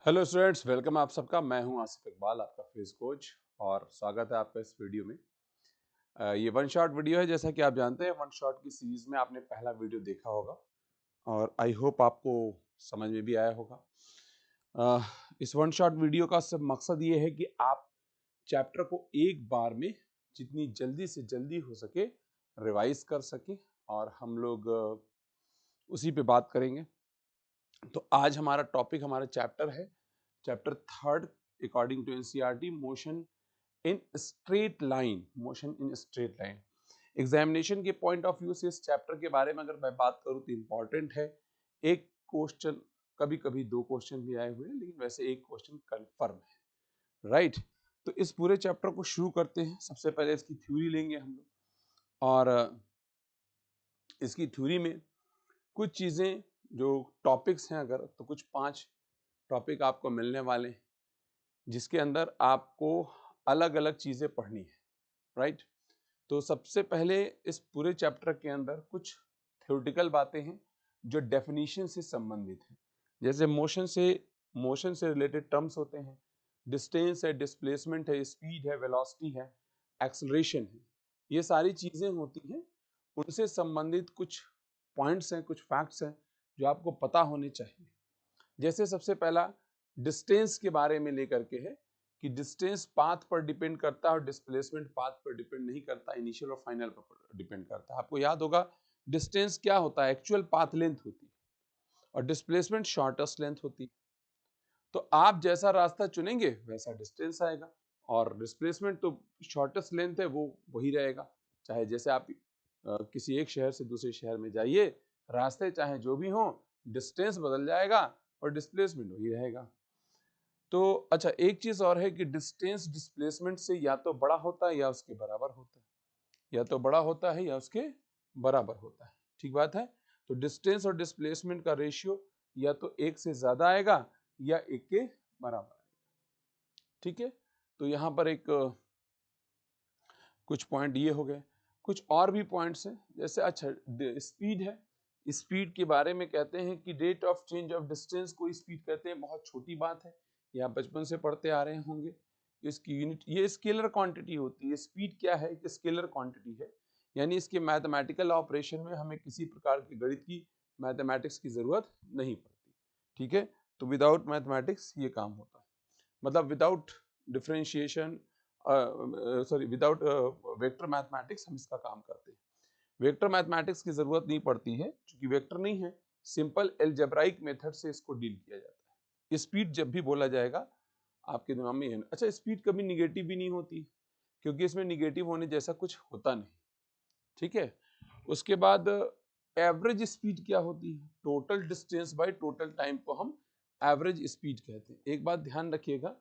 Hello students, welcome आप सबका। मैं हूं आसिफ इकबाल, आपका फिजिक्स कोच, और स्वागत है आपका इस वीडियो में। ये वन शॉट वीडियो है। जैसा कि आप जानते हैं, वन शॉट की सीरीज में आपने पहला वीडियो देखा होगा और आई होप आपको समझ में भी आया होगा। इस वन शॉट वीडियो का सिर्फ मकसद ये है कि आप चैप्टर को एक बार में जितनी जल्दी से जल्दी हो सके रिवाइज कर सकें, और हम लोग उसी पे बात करेंगे। तो आज हमारा टॉपिक, हमारा चैप्टर है chapter third according to NCERT, motion in straight line. Motion in straight line examination के पॉइंट ऑफ व्यू से इस चैप्टर के बारे में अगर मैं बात करूं तो इंपॉर्टेंट है। एक क्वेश्चन, कभी कभी दो क्वेश्चन भी आए हुए हैं, लेकिन वैसे एक क्वेश्चन कंफर्म है, राइट। तो इस पूरे चैप्टर को शुरू करते हैं। सबसे पहले इसकी थ्योरी लेंगे हम लोग, और इसकी थ्योरी में कुछ चीजें जो टॉपिक्स हैं, अगर तो कुछ 5 टॉपिक आपको मिलने वाले हैं, जिसके अंदर आपको अलग अलग चीजें पढ़नी है, राइट। तो सबसे पहले इस पूरे चैप्टर के अंदर कुछ थ्योरेटिकल बातें हैं जो डेफिनेशन से संबंधित हैं। जैसे मोशन से रिलेटेड टर्म्स होते हैं, डिस्टेंस है, डिस्प्लेसमेंट है, स्पीड है, वेलोसिटी है, एक्सेलरेशन है। ये सारी चीजें होती हैं, उनसे संबंधित कुछ पॉइंट्स हैं, कुछ फैक्ट्स हैं जो आपको पता होने चाहिए। जैसे सबसे पहला डिस्टेंस के बारे में लेकर के है कि डिस्टेंस पाथ पर डिपेंड करता है और डिस्प्लेसमेंट पाथ पर डिपेंड नहीं करता, इनिशियल और फाइनल पर डिपेंड करता है। आपको याद होगा डिस्टेंस क्या होता है, एक्चुअल पाथ लेंथ होती है, और डिस्प्लेसमेंट शॉर्टेस्ट लेंथ होती है। तो आप जैसा रास्ता चुनेंगे वैसा डिस्टेंस आएगा, और डिस्प्लेसमेंट तो शॉर्टेस्ट लेंथ है, वो वही रहेगा। चाहे जैसे आप किसी एक शहर से दूसरे शहर में जाइए, रास्ते चाहे जो भी हो, डिस्टेंस बदल जाएगा और डिस्प्लेसमेंट वही रहेगा। तो अच्छा, एक चीज और है कि डिस्टेंस डिस्प्लेसमेंट से या तो बड़ा होता है या उसके बराबर होता है, या तो बड़ा होता है या उसके बराबर होता है। ठीक बात है। तो डिस्टेंस और डिस्प्लेसमेंट का रेशियो या तो एक से ज्यादा आएगा या एक के बराबर आएगा। ठीक है। तो यहां पर एक कुछ पॉइंट ये हो गए। कुछ और भी पॉइंट्स हैं, जैसे अच्छा स्पीड है। स्पीड के बारे में कहते हैं कि rate of change of distance को स्पीड कहते हैं। बहुत छोटी बात है, ये आप बचपन से पढ़ते आ रहे होंगे। इसकी यूनिट ये स्केलर क्वांटिटी होती है। स्पीड क्या है, एक स्केलर क्वांटिटी है, यानी इसके मैथमेटिकल ऑपरेशन में हमें किसी प्रकार के गणित की, मैथमेटिक्स की जरूरत नहीं पड़ती। ठीक है। तो विदाउट मैथमेटिक्स ये काम होता है, मतलब without differentiation, without vector mathematics हम इसका काम करते हैं। वेक्टर मैथमेटिक्स की जरूरत नहीं पड़ती है, क्योंकि वेक्टर नहीं है, सिंपल एल्जेब्राइक मेथड से इसको डील किया जाता है। स्पीड जब भी बोला जाएगा आपके दिमाग में है। अच्छा, स्पीड कभी निगेटिव भी नहीं होती, क्योंकि इसमें निगेटिव होने जैसा कुछ होता नहीं। ठीक है। उसके बाद एवरेज स्पीड क्या होती है, total distance by total time को हम एवरेज स्पीड कहते हैं। एक बात ध्यान रखिएगा,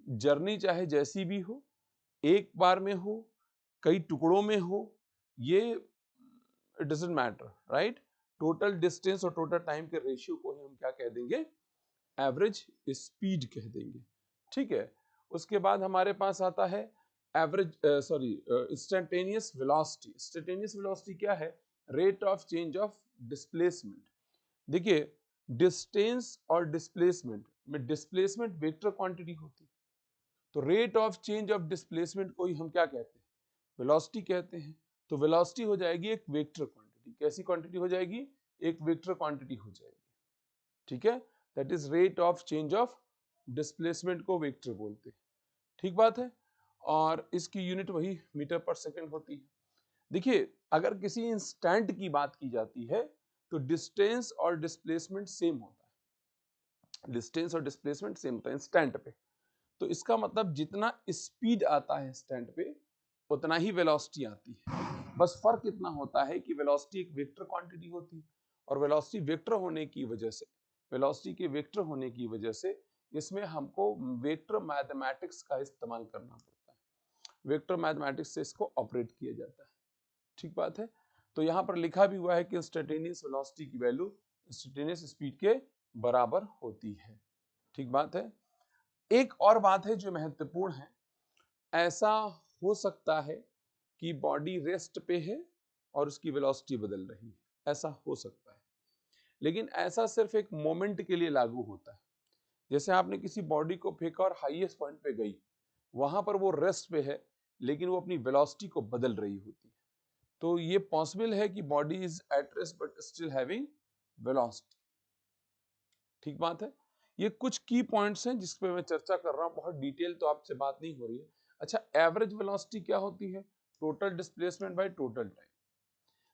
जर्नी चाहे जैसी भी हो, एक बार में हो, कई टुकड़ों में हो, ये it doesn't matter, right. Total distance और टोटल टाइम के रेशियो को ही हम क्या कह देंगे, एवरेज स्पीड कह देंगे। ठीक है। उसके बाद हमारे पास आता है average instantaneous velocity. Instantaneous velocity क्या है, rate of change of displacement. देखिए, डिस्टेंस और डिस्प्लेसमेंट में डिस्प्लेसमेंट वेक्टर क्वांटिटी होती है, तो rate of change of displacement को ही हम क्या कहते हैं, वेलोसिटी कहते हैं। तो वेलोसिटी हो जाएगी एक वेक्टर क्वांटिटी। कैसी क्वांटिटी हो जाएगी, एक वेक्टर क्वांटिटी हो जाएगी। ठीक है। That is rate of change of displacement को वेक्टर बोलते हैं। ठीक बात है। और इसकी यूनिट वही मीटर पर सेकंड होती है। देखिए, अगर किसी इंस्टेंट की बात की जाती है तो डिस्टेंस और डिस्प्लेसमेंट सेम होता है। डिस्टेंस और डिस्प्लेसमेंट सेम होता है इंस्टेंट पे। तो इसका मतलब जितना स्पीड आता है इंस्टेंट पे, उतना ही वेलोसिटी आती है। बस फर्क इतना होता है कि वेलोसिटी एक वेक्टर क्वांटिटी होती है, और वेलोसिटी वेक्टर होने की वजह से, वेलोसिटी के वेक्टर होने की वजह से इसमें हमको वेक्टर मैथमेटिक्स का इस्तेमाल करना पड़ता है। वेक्टर मैथमेटिक्स से इसको ऑपरेट किया जाता है। ठीक बात है। तो यहाँ पर लिखा भी हुआ है कि इंस्टेंटेनियस वेलोसिटी की वैल्यू इंस्टेंटेनियस स्पीड के बराबर होती है। ठीक बात है। एक और बात है जो महत्वपूर्ण है, ऐसा हो सकता है कि बॉडी रेस्ट पे है और उसकी वेलोसिटी बदल रही है, ऐसा हो सकता है, लेकिन ऐसा सिर्फ एक मोमेंट के लिए लागू होता है। जैसे आपने किसी बॉडी को फेंका और हाईएस्ट पॉइंट पे गई, वहां पर वो रेस्ट पे है लेकिन वो अपनी वेलोसिटी को बदल रही होती है, तो ये पॉसिबल है कि body is at rest but still having velocity. ठीक बात है। ये कुछ की पॉइंट्स हैं जिस पे मैं चर्चा कर रहा हूं, बहुत डिटेल तो आपसे बात नहीं हो रही है। अच्छा, एवरेज वेलोसिटी क्या होती है? Total displacement bye total time.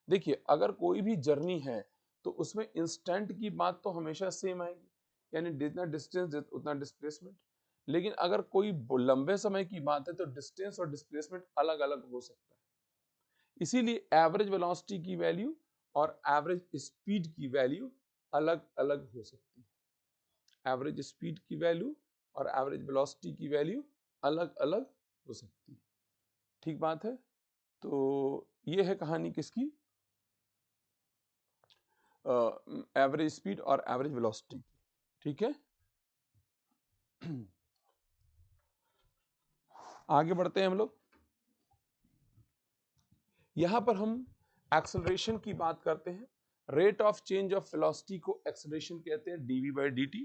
देखिए, अगर कोई भी जर्नी है तो उसमें इंस्टेंट की बात तो हमेशा सेम आएगी, यानी जितना डिस्टेंस उतना डिस्प्लेसमेंट। लेकिन अगर कोई लंबे समय की बात है तो डिस्टेंस और डिस्प्लेसमेंट अलग अलग हो सकता है। इसीलिए एवरेज वेलोसिटी की वैल्यू और एवरेज स्पीड की वैल्यू अलग अलग हो सकती है। एवरेज स्पीड की वैल्यू और एवरेज वेलोसिटी की वैल्यू अलग अलग हो सकती है। ठीक बात है। तो ये है कहानी किसकी, एवरेज स्पीड और एवरेज वेलोसिटी। ठीक है, आगे बढ़ते हैं हम लोग। यहां पर हम एक्सेलरेशन की बात करते हैं। Rate of change of velocity को एक्सेलरेशन कहते हैं, dv बाई dt।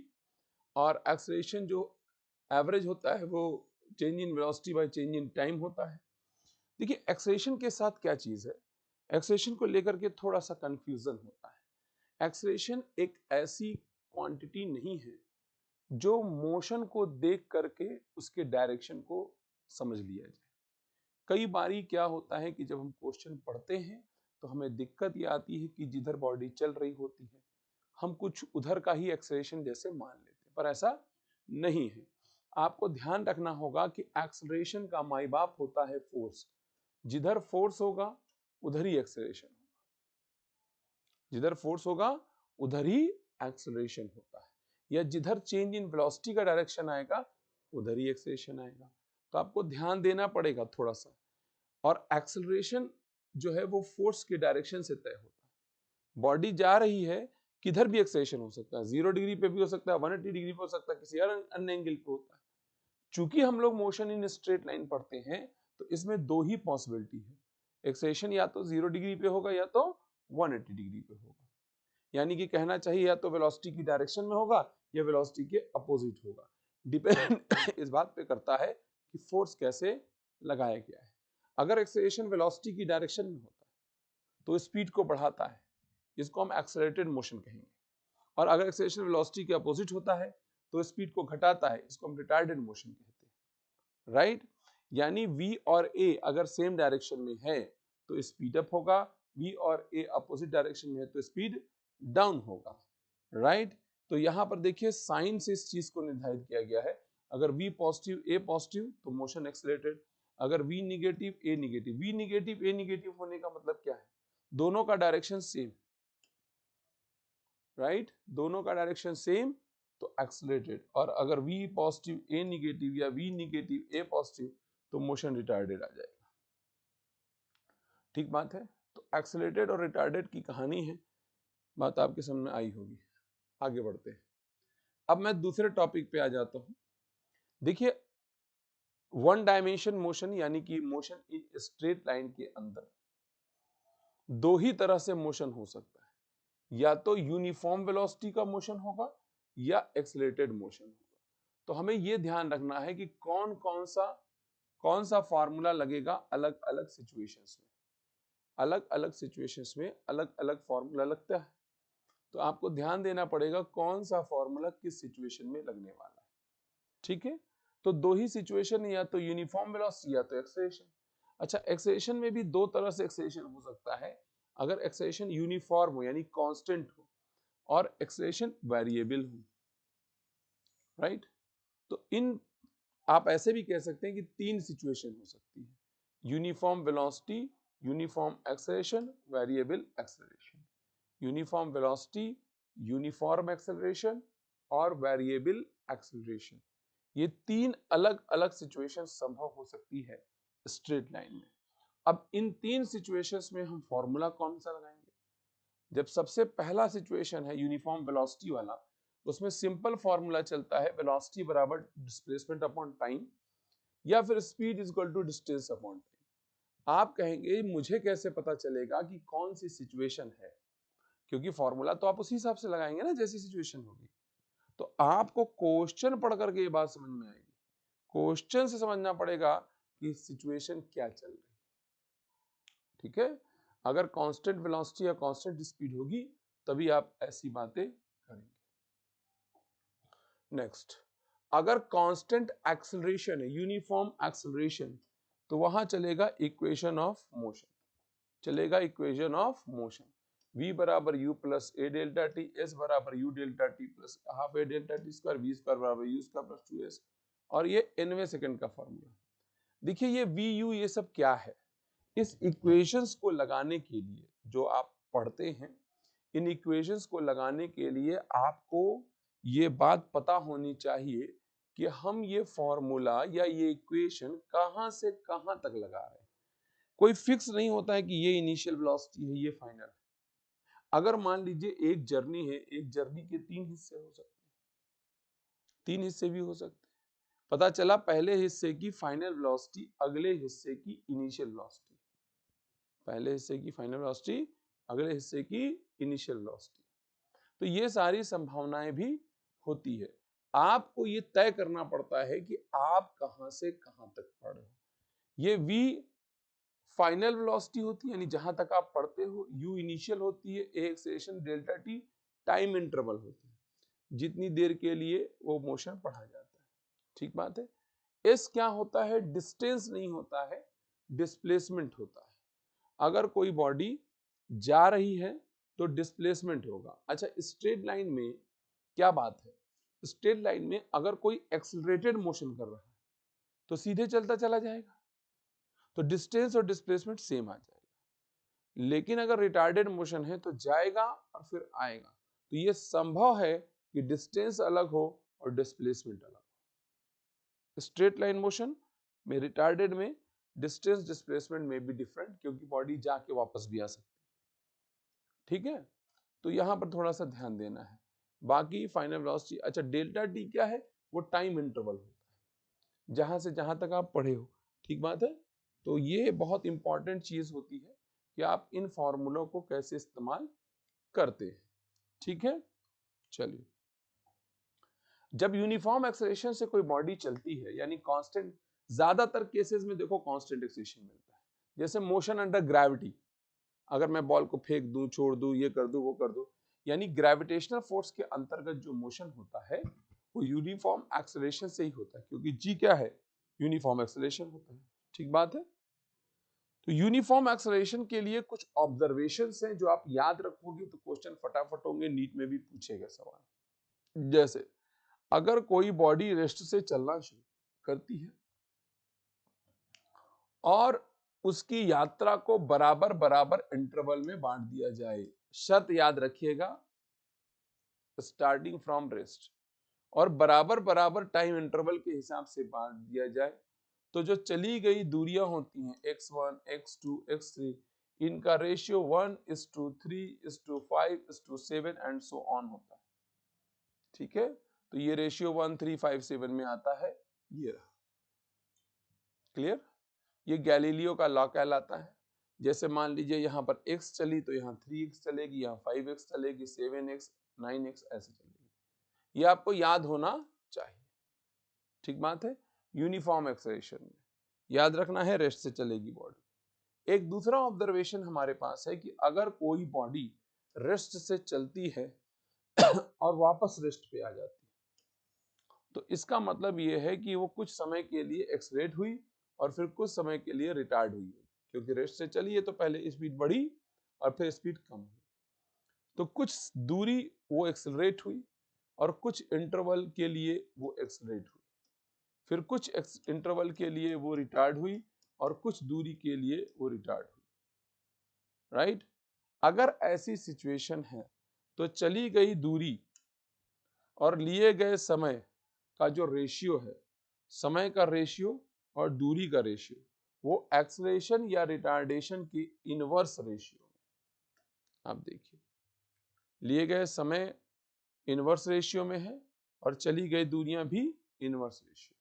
और एक्सेलरेशन जो एवरेज होता है वो change in velocity by change in time होता है। देखिए, एक्सेलरेशन के साथ क्या चीज है, एक्सेलरेशन को लेकर के थोड़ा सा कंफ्यूजन होता है। एक्सेलरेशन एक ऐसी क्वांटिटी नहीं है जो मोशन को देख करके उसके डायरेक्शन को समझ लिया जाए। कई बारी क्या होता है कि जब हम क्वेश्चन पढ़ते हैं तो हमें दिक्कत ये आती है कि जिधर बॉडी चल रही होती है हम कुछ उधर का ही एक्सेलरेशन जैसे मान लेते हैं, पर ऐसा नहीं है। आपको ध्यान रखना होगा कि एक्सेलरेशन का माई बाप होता है फोर्स। जिधर फोर्स होगा उधर ही एक्सेलरेशन होगा, जिधर फोर्स होगा उधर ही एक्सेलरेशन होता है, या जिधर चेंज इन वेलोसिटी का डायरेक्शन आएगा उधर ही एक्सेलरेशन आएगा। तो आपको ध्यान देना पड़ेगा थोड़ा सा। और एक्सेलरेशन जो है वो फोर्स के डायरेक्शन से तय होता है। बॉडी जा रही है, किधर भी एक्सेलरेशन हो सकता है, 0 डिग्री पे भी हो सकता है, 180 डिग्री पे हो सकता है, किसी अन्य एंगल पे होता है। चूंकि हम लोग मोशन इन स्ट्रेट लाइन पढ़ते हैं तो इसमें दो ही पॉसिबिलिटी है, एक्सेलरेशन या तो 0 डिग्री पे होगा या तो 180 डिग्री पे होगा। यानी कि कहना चाहिए या तो वेलोसिटी की डायरेक्शन में होगा या वेलोसिटी के अपोजिट होगा। डिपेंड इस बात पे करता है कि फोर्स कैसे लगाया गया है। अगर एक्सेलरेशन वेलोसिटी की डायरेक्शन में होता है तो स्पीड को बढ़ाता है, इसको हम एक्सेलरेटेड मोशन कहेंगे। और अगर एक्सेलरेशन वेलोसिटी के अपोजिट होता है तो स्पीड को घटाता है, इसको हम रिटार्डेड मोशन कहते हैं। राइट, यानी v और a अगर सेम डायरेक्शन में है तो स्पीड अप होगा, v और a अपोजिट डायरेक्शन में है तो स्पीड डाउन होगा। राइट, तो यहां पर देखिए साइन से इस चीज को निर्धारित किया गया है। अगर v पॉजिटिव a पॉजिटिव तो मोशन एक्सेलरेटेड, अगर v negative a negative, v negative a negative होने का मतलब क्या है, दोनों का डायरेक्शन सेम। राइट, दोनों का डायरेक्शन सेम तो एक्सेलरेटेड, और अगर v पॉजिटिव a निगेटिव या v निगेटिव a पॉजिटिव तो मोशन रिटार्डेड आ जाएगा। ठीक बात है। तो एक्सेलरेटेड और रिटार्डेड की कहानी है, बात आपके समझ में आई होगी। आगे बढ़ते हैं। अब मैं दूसरे टॉपिक पे आ जाता हूं। देखिए, वन डायमेंशन मोशन यानी कि मोशन इन स्ट्रेट लाइन के अंदर दो ही तरह से मोशन हो सकता है, या तो यूनिफॉर्म वेलोसिटी का मोशन होगा या एक्सेलरेटेड मोशन होगा। तो हमें यह ध्यान रखना है कि कौन सा फार्मूला लगेगा अलग अलग सिचुएशंस में। अलग अलग सिचुएशंस में अलग अलग फार्मूला लगता है, तो आपको ध्यान देना पड़ेगा कौन सा फार्मूला किस सिचुएशन में लगने वाला है। ठीक है, तो दो ही सिचुएशन, या तो यूनिफॉर्म वेलोसिटी या तो एक्सेलरेशन। अच्छा, एक्सेलरेशन में भी दो तरह से एक्सेलरेशन हो सकता है। अगर एक्सेलरेशन यूनिफॉर्म हो यानी कांस्टेंट हो, और एक्सेलरेशन वेरिएबल हो। राइट, तो इन आप ऐसे भी कह सकते हैं कि तीन सिचुएशन हो सकती है, uniform velocity, uniform acceleration, variable acceleration. Uniform velocity, uniform acceleration और वेरिएबल एक्सेलरेशन, ये तीन अलग अलग सिचुएशन संभव हो सकती है स्ट्रेट लाइन में। अब इन तीन सिचुएशंस में हम फॉर्मूला कौन सा लगाएंगे? जब सबसे पहला सिचुएशन है यूनिफॉर्म वेलोसिटी वाला, उसमें सिंपल फॉर्मूला चलता है वेलोसिटी बराबर डिस्प्लेसमेंट अपॉन टाइम, या फिर speed is equal to distance upon time. आप कहेंगे मुझे कैसे पता चलेगा कि कौन सी सिचुएशन है, क्योंकि फॉर्मूला तो आप उसी हिसाब से लगाएंगे ना जैसी सिचुएशन होगी। तो आपको क्वेश्चन पढ़ करके ये बात समझ में आएगी, क्वेश्चन से समझना पड़ेगा कि सिचुएशन क्या चल रही है, ठीक है। अगर कांस्टेंट वेलोसिटी या कांस्टेंट स्पीड होगी तभी आप ऐसी बातें करेंगे। नेक्स्ट, अगर कांस्टेंट एक्सेलरेशन है, यूनिफॉर्म एक्सेलरेशन, तो वहां चलेगा इक्वेशन ऑफ मोशन, चलेगा इक्वेशन ऑफ मोशन। v बराबर u plus a delta t, s बराबर u delta t plus half a delta t square, v square बराबर u स्क्वायर प्लस 2s, और ये nवें सेकंड का फॉर्मूला। देखिए ये v u ये सब क्या है, इस इक्वेशंस को लगाने के लिए जो आप पढ़ते हैं, इन इक्वेशंस को लगाने के लिए आपको ये बात पता होनी चाहिए कि हम ये फॉर्मूला या ये इक्वेशन कहां से कहां तक लगा रहे हैं। कोई फिक्स नहीं होता है कि ये इनिशियल वेलोसिटी है, ये फाइनल है। अगर मान लीजिए एक जर्नी है, एक जर्नी के 3 हिस्से हो सकते हैं, 3 हिस्से भी हो सकते हैं। पता चला पहले हिस्से की फाइनल वेलोसिटी अगले हिस्से की इनिशियल वेलोसिटी, पहले हिस्से की फाइनल वेलोसिटी अगले हिस्से की इनिशियल वेलोसिटी, तो ये सारी संभावनाएं भी होती है। आपको ये तय करना पड़ता है कि आप कहां से कहां तक पढ़ रहे हो। ये v फाइनल वेलोसिटी होती है, यानी जहां तक आप पढ़ते हो, u इनिशियल होती है, a acceleration, delta t time interval होती है, जितनी देर के लिए वो मोशन पढ़ा जाता है, ठीक बात है। s क्या होता है, डिस्टेंस नहीं होता है, डिस्प्लेसमेंट होता है। अगर कोई बॉडी जा रही है तो डिस्प्लेसमेंट होगा। अच्छा, स्ट्रेट लाइन में क्या बात है, स्ट्रेट लाइन में अगर कोई एक्सेलरेटेड मोशन कर रहा है तो सीधे चलता चला जाएगा, तो डिस्टेंस और डिस्प्लेसमेंट सेम आ जाएगा। लेकिन अगर रिटार्डेड मोशन है तो जाएगा और फिर आएगा, तो ये संभव है कि डिस्टेंस अलग हो और डिस्प्लेसमेंट अलग हो। स्ट्रेट लाइन मोशन में, रिटार्डेड में डिस्टेंस डिस्प्लेसमेंट में भी डिफरेंट, क्योंकि बॉडी जाके वापस भी आ सकती है, ठीक है। तो यहां पर थोड़ा सा ध्यान देना है। बाकी फाइनल वेलोसिटी, अच्छा डेल्टा टी क्या है, वो टाइम इंटरवल होता है, जहां से जहां तक आप पढ़े हो, ठीक बात है। तो ये बहुत इंपॉर्टेंट चीज होती है कि आप इन फॉर्मूलों को कैसे इस्तेमाल करते हैं, ठीक है। चलिए, जब यूनिफॉर्म एक्सेलरेशन से कोई बॉडी चलती है, यानी कांस्टेंट, ज्यादातर केसेस में देखो कांस्टेंट एक्सेलरेशन मिलता है, जैसे मोशन अंडर ग्रेविटी, अगर मैं बॉल को फेंक दूं, छोड़ दूं, ये कर दूं, वो कर दूं, यानी ग्रेविटेशनल फोर्स के अंतर्गत जो मोशन होता है वो यूनिफॉर्म एक्सेलरेशन से ही होता है, क्योंकि जी क्या है, यूनिफॉर्म एक्सेलरेशन होता है, ठीक बात है। तो यूनिफॉर्म एक्सेलरेशन के लिए कुछ ऑब्जर्वेशंस हैं जो आप याद रखोगे तो क्वेश्चन फटाफट होंगे, नीट में भी पूछेगा सवाल। जैसे अगर कोई बॉडी रेस्ट से चलना शुरू करती है और उसकी यात्रा को बराबर बराबर इंटरवल में बांट दिया जाए, शर्त याद रखिएगा, स्टार्टिंग फ्रॉम रेस्ट, और बराबर बराबर टाइम इंटरवल के हिसाब से बांट दिया जाए, तो जो चली गई दूरियां होती हैं x1, x2, x3, इनका रेशियो 1:3:5:7 एंड सो ऑन होता है, ठीक है। तो ये रेशियो 1:3:5:7 में आता है, ये रहा, क्लियर। ये गैलीलियो का लॉ कहलाता है। जैसे मान लीजिए यहाँ पर x चली तो यहाँ 3x चलेगी, यहाँ 5x चलेगी, 7x, 9x ऐसे चलेगी। ये आपको याद होना चाहिए, ठीक बात है। यूनिफॉर्म एक्सेलरेशन में याद रखना है, रेस्ट से चलेगी बॉडी। एक दूसरा ऑब्जर्वेशन हमारे पास है कि अगर कोई बॉडी रेस्ट से चलती है और वापस रेस्ट पे आ जाती है, तो इसका मतलब ये है कि वो कुछ समय के लिए एक्सेलरेट हुई और फिर कुछ समय के लिए रिटार्ड हुई, क्योंकि रेस्ट से चली है तो पहले स्पीड बढ़ी और फिर स्पीड कम हुई। तो कुछ दूरी वो एक्सेलरेट हुई और कुछ इंटरवल के लिए वो एक्सेलरेट हुई, फिर कुछ इंटरवल के लिए वो रिटार्ड हुई और कुछ दूरी के लिए वो रिटार्ड हुई, राइट। अगर ऐसी सिचुएशन है तो चली गई दूरी और लिए गए समय का जो रेशियो है, समय का रेशियो और दूरी का रेशियो, वो एक्सेलरेशन या रिटार्डेशन की इनवर्स रेशियो में, आप देखिए लिए गए समय इनवर्स रेशियो में है और चली गई दूरियां भी इनवर्स रेशियो में,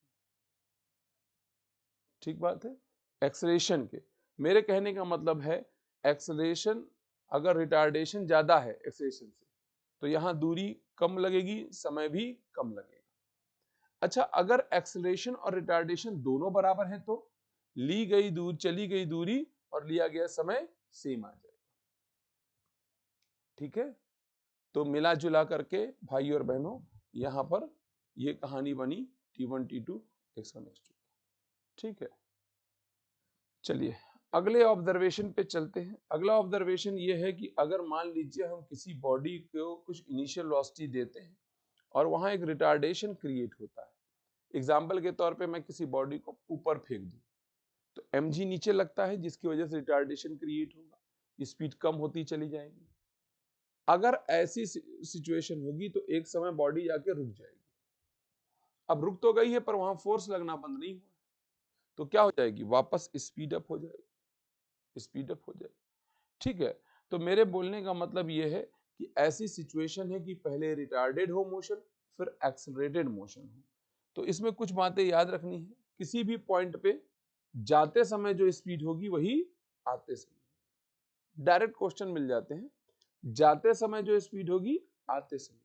ठीक बात है। एक्सेलरेशन के, मेरे कहने का मतलब है एक्सेलरेशन, अगर रिटार्डेशन ज्यादा है एक्सेलरेशन से तो यहाँ दूरी कम लगेगी, समय भी कम लगेगा। अच्छा, अगर एक्सेलरेशन और रिटार्डेशन दोनों बराबर हैं तो चली गई दूरी और लिया गया समय सेम आ जाएगा। ठीक है, तो मिला जुला करके भाई और बहनों यहां पर ये कहानी बनी T1 T2 X1 X2। ठीक है, चलिए अगले ऑब्जर्वेशन पे चलते हैं। अगला ऑब्जर्वेशन ये है कि अगर मान लीजिए हम किसी बॉडी को कुछ इनिशियल वेलोसिटी देते हैं और वहां एक रिटार्डेशन क्रिएट होता है। एग्जाम्पल के तौर पे मैं किसी बॉडी को ऊपर फेंक दूं तो mg नीचे लगता है, जिसकी वजह से रिटार्डेशन क्रिएट होगा, स्पीड कम होती चली जाएगी। अगर ऐसी सिचुएशन होगी तो एक समय बॉडी जाके रुक जाएगी। अब रुक तो गई है पर वहां फोर्स लगना बंद नहीं हुआ, तो क्या हो जाएगी, वापस स्पीड अप हो जाएगी, स्पीड अप हो जाएगी। ठीक है, तो मेरे बोलने का मतलब यह है कि ऐसी सिचुएशन है कि पहले रिटार्डेड हो मोशन, फिर एक्सेलरेटेड मोशन हो। तो इसमें कुछ बातें याद रखनी है। किसी भी पॉइंट पे जाते समय जो स्पीड होगी वही आते समय। डायरेक्ट क्वेश्चन मिल जाते हैं, जाते समय जो स्पीड होगी आते समय।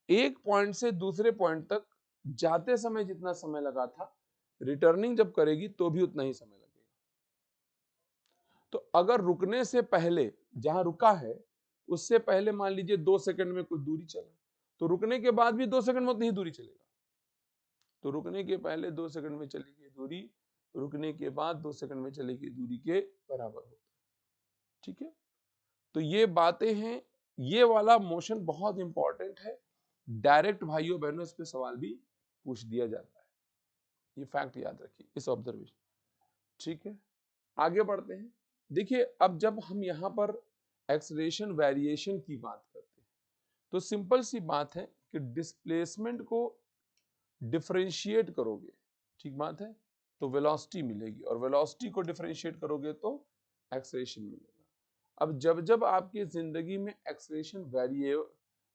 एक पॉइंट से दूसरे पॉइंट तक जाते समय जितना समय लगा था, रिटर्निंग जब करेगी तो भी उतना ही समय लगेगा। तो अगर रुकने से पहले जहां रुका है उससे पहले मान लीजिए 2 सेकंड में कुछ दूरी चला, तो रुकने के बाद भी 2 सेकंड में उतनी ही दूरी चलेगा। तो रुकने के पहले 2 सेकंड में चली गई दूरी, रुकने के बाद 2 सेकंड में चली गई दूरी के बराबर होता है। ठीक है, तो ये बातें हैं। ये वाला मोशन बहुत इंपॉर्टेंट है, डायरेक्ट भाइयों बहनों इस पे सवाल भी पूछ दिया जाता है। ये फैक्ट याद रखिए, इस ऑब्जर्वेशन। ठीक है, आगे बढ़ते हैं। देखिए, अब जब हम यहां पर एक्सेलरेशन वेरिएशन की बात करते हैं तो सिंपल सी बात है कि डिस्प्लेसमेंट को डिफरेंशिएट करोगे, ठीक बात है, तो वेलोसिटी मिलेगी, और वेलोसिटी को डिफरेंशिएट करोगे तो एक्सेलरेशन मिलेगा। अब जब जब आपकी जिंदगी में एक्सेलरेशन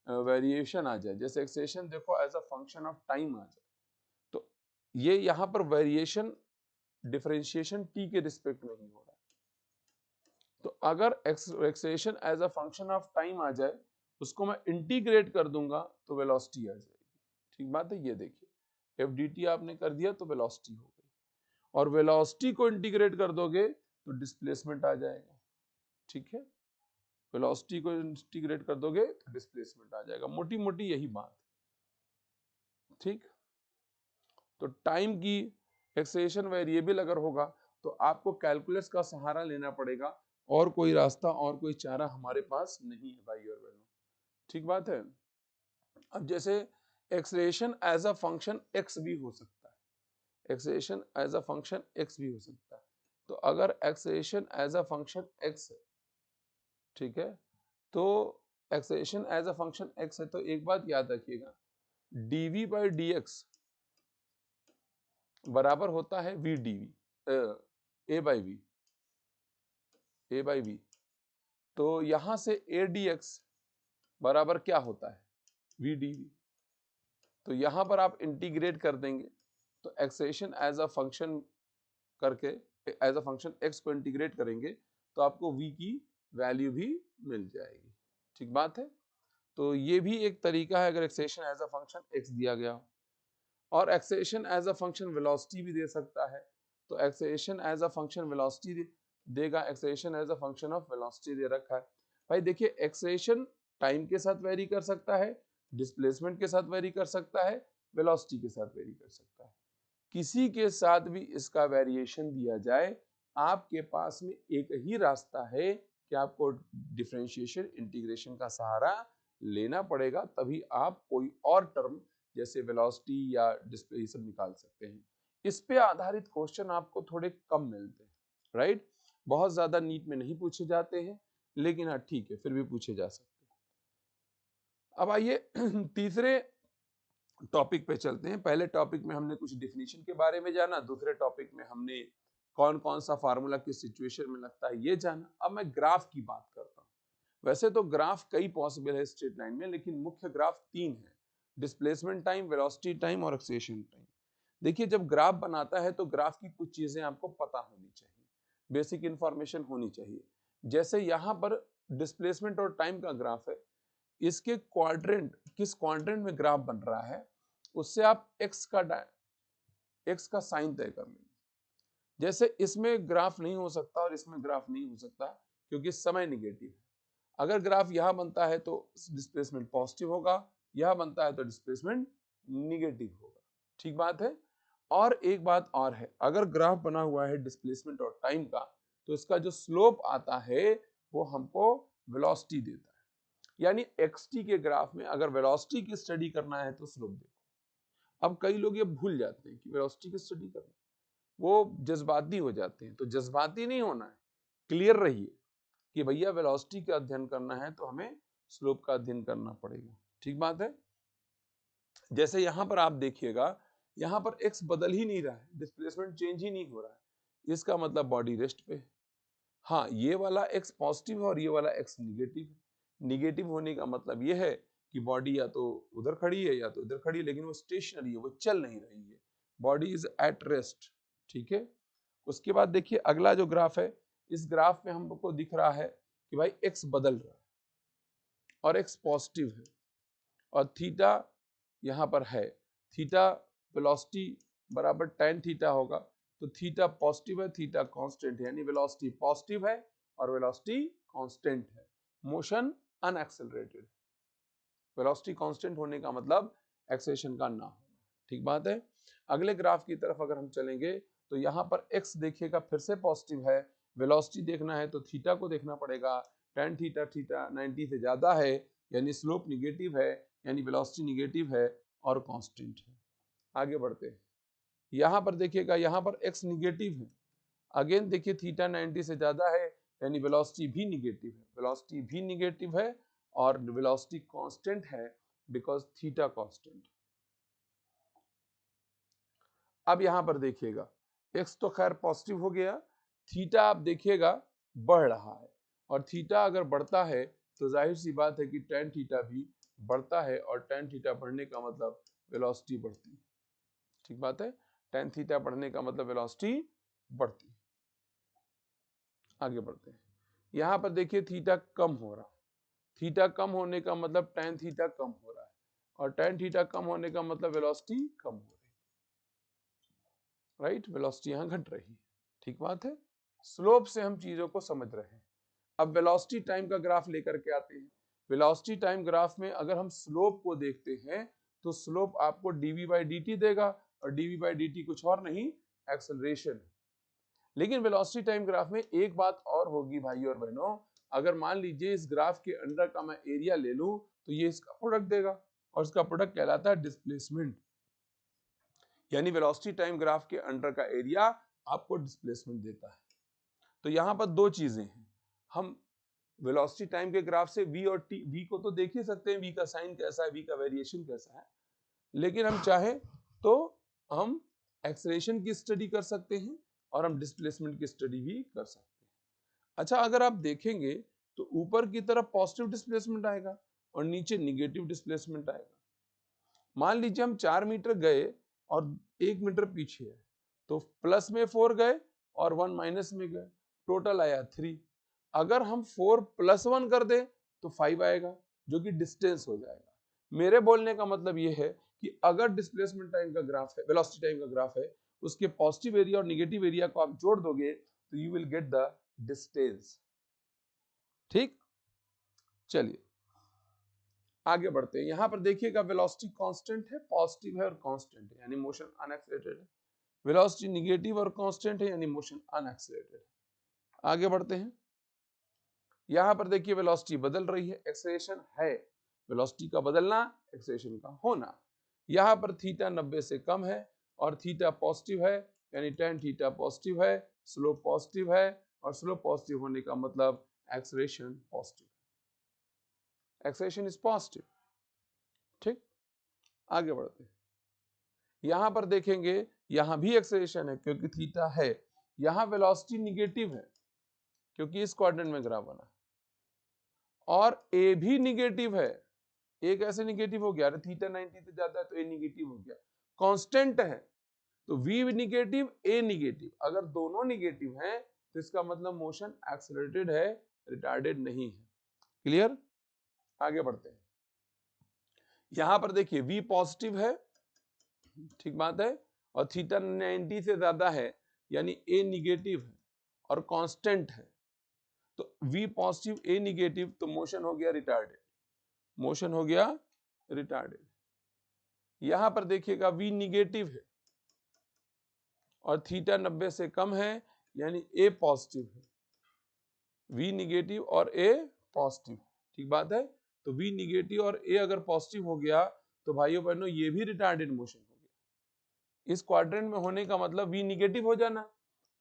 वेरिएशन आ जाए, जैसे एक्सेलरेशन देखो as a function of time आ जाए, तो ये यहां पर वेरिएशन डिफरेंशिएशन टी के रिस्पेक्ट में ही हो रहा है। तो अगर acceleration as a function of time आ जाए, उसको मैं इंटीग्रेट कर दूंगा तो वेलोसिटी आ जाएगी। ठीक बात है, ये देखिए एफ डी टी आपने कर दिया तो वेलोसिटी हो गई, और वेलोसिटी को इंटीग्रेट कर दोगे तो डिस्प्लेसमेंट आ जाएगा। ठीक है, वेलोसिटी को इंटीग्रेट कर दोगे तो डिस्प्लेसमेंट आ जाएगा, मोटी मोटी यही बात। ठीक, तो टाइम की एक्सेलरेशन वेरिएबल अगर होगा तो आपको कैलकुलस का सहारा लेना पड़ेगा, और कोई रास्ता और कोई चारा हमारे पास नहीं है भाई और बहनों। ठीक बात है। अब जैसे acceleration as a function x भी हो सकता है, acceleration as a function x भी हो सकता है। तो अगर acceleration as a function x है, ठीक है, तो acceleration as a function x है, तो एक बात याद रखिएगा, dv बाई dx बराबर होता है v dv, a by V, a by V. तो यहां से a dx बराबर क्या होता है, v dv। तो यहां पर आप इंटीग्रेट कर देंगे तो एक्सेलरेशन एज अ फंक्शन करके, एज अ फंक्शन x को इंटीग्रेट करेंगे तो आपको v की वैल्यू भी मिल जाएगी। ठीक बात है, तो ये भी एक तरीका है अगर acceleration as a function x दिया गया हो। और acceleration as a function velocity भी दे सकता है, तो acceleration as a function velocity देगा, acceleration as a function of velocity दे रखा है। भाई देखिए, एक्सेलरेशन टाइम के साथ वेरी कर सकता है, डिस्प्लेसमेंट के साथ वेरी कर सकता है, वेलोसिटी के साथ वेरी कर सकता है। किसी के साथ भी इसका वेरिएशन दिया जाए, आपके पास में एक ही रास्ता है कि आपको डिफरेंशिएशन इंटीग्रेशन का सहारा लेना पड़ेगा, तभी आप कोई और टर्म जैसे वेलोसिटी या डिस्प्ले ये सब निकाल सकते हैं। इस पे आधारित क्वेश्चन आपको थोड़े कम मिलते हैं, राइट, बहुत ज्यादा नीट में नहीं पूछे जाते हैं, लेकिन हाँ ठीक है, फिर भी पूछे जा सकते हैं। अब आइए तीसरे टॉपिक पे चलते हैं। पहले टॉपिक में हमने कुछ डिफिनीशन के बारे में जाना, दूसरे टॉपिक में हमने कौन कौन सा फार्मूला किस सिचुएशन में लगता है ये जाना। अब मैं ग्राफ की बात करता हूँ। वैसे तो ग्राफ कई पॉसिबल है स्ट्रेट लाइन में, लेकिन मुख्य ग्राफ 3 है, डिस्प्लेसमेंट टाइम, वेलोसिटी टाइम और एक्सेलरेशन टाइम। देखिए, जब ग्राफ बनाता है तो ग्राफ की कुछ चीजें आपको पता होनी चाहिए, बेसिक इंफॉर्मेशन होनी चाहिए। जैसे यहाँ पर डिस्प्लेसमेंट और टाइम का ग्राफ है, इसके क्वाड्रेंट, किस क्वाड्रेंट में ग्राफ बन रहा है उससे आप एक्स का साइन तय कर लेंगे। जैसे इसमें ग्राफ नहीं हो सकता और इसमें ग्राफ नहीं हो सकता क्योंकि समय निगेटिव है। अगर ग्राफ यहां बनता है तो डिस्प्लेसमेंट पॉजिटिव होगा, यहां बनता है तो डिस्प्लेसमेंट निगेटिव होगा। ठीक बात है। और एक बात और है, अगर ग्राफ बना हुआ है डिस्प्लेसमेंट और टाइम का तो इसका जो स्लोप आता है वो हमको वेलोसिटी देता है। यानी एक्सटी के ग्राफ में अगर वेलोसिटी की स्टडी करना है तो स्लोप देखो। अब कई लोग ये भूल जाते हैं कि वेलोसिटी की स्टडी करना, वो जज्बाती हो जाते हैं। तो जज्बाती नहीं होना है, क्लियर रहिए कि भैया वेलोसिटी का अध्ययन करना है तो हमें स्लोप का अध्ययन करना पड़ेगा। ठीक बात है। जैसे यहां पर आप देखिएगा, यहां पर एक्स बदल ही नहीं रहा है, डिस्प्लेसमेंट चेंज ही नहीं हो रहा है, इसका मतलब बॉडी रेस्ट पे है। हाँ, ये वाला एक्स पॉजिटिव है और ये वाला एक्स निगेटिव है। निगेटिव होने का मतलब ये है कि बॉडी या तो उधर खड़ी है या तो इधर खड़ी है, लेकिन वो स्टेशनरी है, वो चल नहीं रही है, बॉडी इज एट रेस्ट। ठीक है। उसके बाद देखिए अगला जो ग्राफ है, इस ग्राफ में हमको दिख रहा है कि भाई एक्स बदल रहा है और एक्स पॉजिटिव है और थीटा यहां पर है, थीटा वेलोसिटी बराबर tan थीटा होगा, तो थीटा पॉजिटिव है, थीटा कांस्टेंट है, यानी वेलोसिटी पॉजिटिव है और वेलोसिटी कांस्टेंट है। मोशन अनएक्सेलरेटेड, वेलोसिटी कांस्टेंट होने का मतलब एक्सेलरेशन का ना होना। ठीक बात है। अगले ग्राफ की तरफ अगर हम चलेंगे तो यहाँ पर x देखिएगा फिर से पॉजिटिव है, वेलोसिटी देखना है तो थीटा को देखना पड़ेगा, tan थीटा, थीटा 90 से ज्यादा है यानी स्लोप निगेटिव है, यानी वेलोसिटी निगेटिव है और कांस्टेंट है। आगे बढ़ते हैं। यहाँ पर देखिएगा, यहाँ पर x निगेटिव है, अगेन देखिए थीटा 90 से ज्यादा है यानी वेलोसिटी भी निगेटिव है, वेलोसिटी भी निगेटिव है और वेलोसिटी कांस्टेंट है बिकॉज थीटा कांस्टेंट। अब यहां पर देखिएगा x तो खैर पॉजिटिव हो गया, थीटा आप देखिएगा बढ़ रहा है और थीटा अगर बढ़ता है तो जाहिर सी बात है कि tan थीटा भी बढ़ता है और tan थीटा बढ़ने का मतलब वेलोसिटी बढ़ती है। ठीक बात है। tan थीटा बढ़ने का मतलब वेलोसिटी बढ़ती है। आगे बढ़ते हैं। यहां पर देखिए थीटा कम हो रहा है, थीटा कम होने का मतलब tan थीटा कम हो रहा है और tan थीटा कम होने का मतलब वेलोसिटी कम हो रही है। राइट, वेलोसिटी यहां घट रही है। ठीक बात है। स्लोप से हम चीजों को समझ रहे हैं। अब वेलोसिटी टाइम का ग्राफ लेकर के आते हैं। वेलोसिटी टाइम ग्राफ में अगर हम स्लोप को देखते हैं तो स्लोप आपको dv/dt देगा और dv/dt कुछ और नहीं, एक्सेलरेशन है। लेकिन वेलोसिटी टाइम ग्राफ में एक बात और होगी भाई और बहनों, अगर मान लीजिए इस ग्राफ के अंदर का मैं एरिया ले लूं तो ये इसका प्रोडक्ट देगा और इसका प्रोडक्ट कहलाता है डिस्प्लेसमेंट। यानी वेलोसिटी टाइम ग्राफ के अंडर का एरिया आपको डिस्प्लेसमेंट देता है। तो यहां पर दो चीजें हैं, हम वेलोसिटी टाइम के ग्राफ से v और t, v को तो देख ही सकते हैं, v का साइन कैसा है, v का वेरिएशन कैसा है, लेकिन हम चाहें तो हम एक्सेलरेशन की स्टडी कर सकते हैं और हम डिस्प्लेसमेंट की स्टडी भी कर सकते हैं। अच्छा, अगर आप देखेंगे तो ऊपर की तरफ पॉजिटिव डिस्प्लेसमेंट आएगा और नीचे निगेटिव डिस्प्लेसमेंट आएगा। मान लीजिए हम 4 मीटर गए और 1 मीटर पीछे है तो प्लस में 4 गए और 1 माइनस में गए, टोटल आया 3। अगर हम 4 + 1 कर दें तो 5 आएगा जो कि डिस्टेंस हो जाएगा। मेरे बोलने का मतलब ये है कि अगर डिस्प्लेसमेंट टाइम का ग्राफ है, वेलोसिटी टाइम का ग्राफ है, उसके पॉजिटिव एरिया और निगेटिव एरिया को आप जोड़ दोगे तो you will get the distance. ठीक, चलिए आगे बढ़ते हैं। यहां पर देखिएगा वेलोसिटी कांस्टेंट है, पॉजिटिव है और कांस्टेंट है यानी मोशन अनएक्सेलरेटेड है। वेलोसिटी निगेटिव और कांस्टेंट है यानी मोशन अनएक्सेलरेटेड है। आगे बढ़ते हैं। यहां पर देखिए वेलोसिटी बदल रही है, एक्सेलरेशन है, वेलोसिटी का बदलना, एक्सेलरेशन का होना। यहां पर थीटा 90 से कम है और थीटा पॉजिटिव है यानी tan थीटा पॉजिटिव है, स्लोप पॉजिटिव है और स्लोप पॉजिटिव होने का मतलब acceleration positive, acceleration is positive. ठीक, आगे बढ़ते हैं। यहां पर देखेंगे यहां भी एक्सेलरेशन है क्योंकि थीटा है, यहां वेलोसिटी निगेटिव है क्योंकि इस क्वाड्रेंट में ग्राफ बना और ए भी निगेटिव है। ए कैसे निगेटिव हो गया, अरे थीटा 90 से ज्यादा है तो ए निगेटिव हो गया। कांस्टेंट है तो v निगेटिव ए निगेटिव, अगर दोनों निगेटिव हैं तो इसका मतलब मोशन एक्सेलरेटेड है, रिटार्डेड नहीं है। क्लियर, आगे बढ़ते हैं। यहां पर देखिए v पॉजिटिव है, ठीक बात है, और थीटा 90 से ज्यादा है यानी a निगेटिव है और कांस्टेंट है, तो v पॉजिटिव a निगेटिव, तो मोशन हो गया रिटार्डेड, मोशन हो गया रिटार्डेड। यहां पर देखिएगा v निगेटिव है और थीटा 90 से कम है यानी a पॉजिटिव है, v निगेटिव और a पॉजिटिव, ठीक बात है। तो v निगेटिव और a अगर पॉजिटिव हो गया तो भाइयों बहनों ये भी रिटार्डेड मोशन हो गया। इस क्वाड्रेंट में होने का मतलब v निगेटिव हो जाना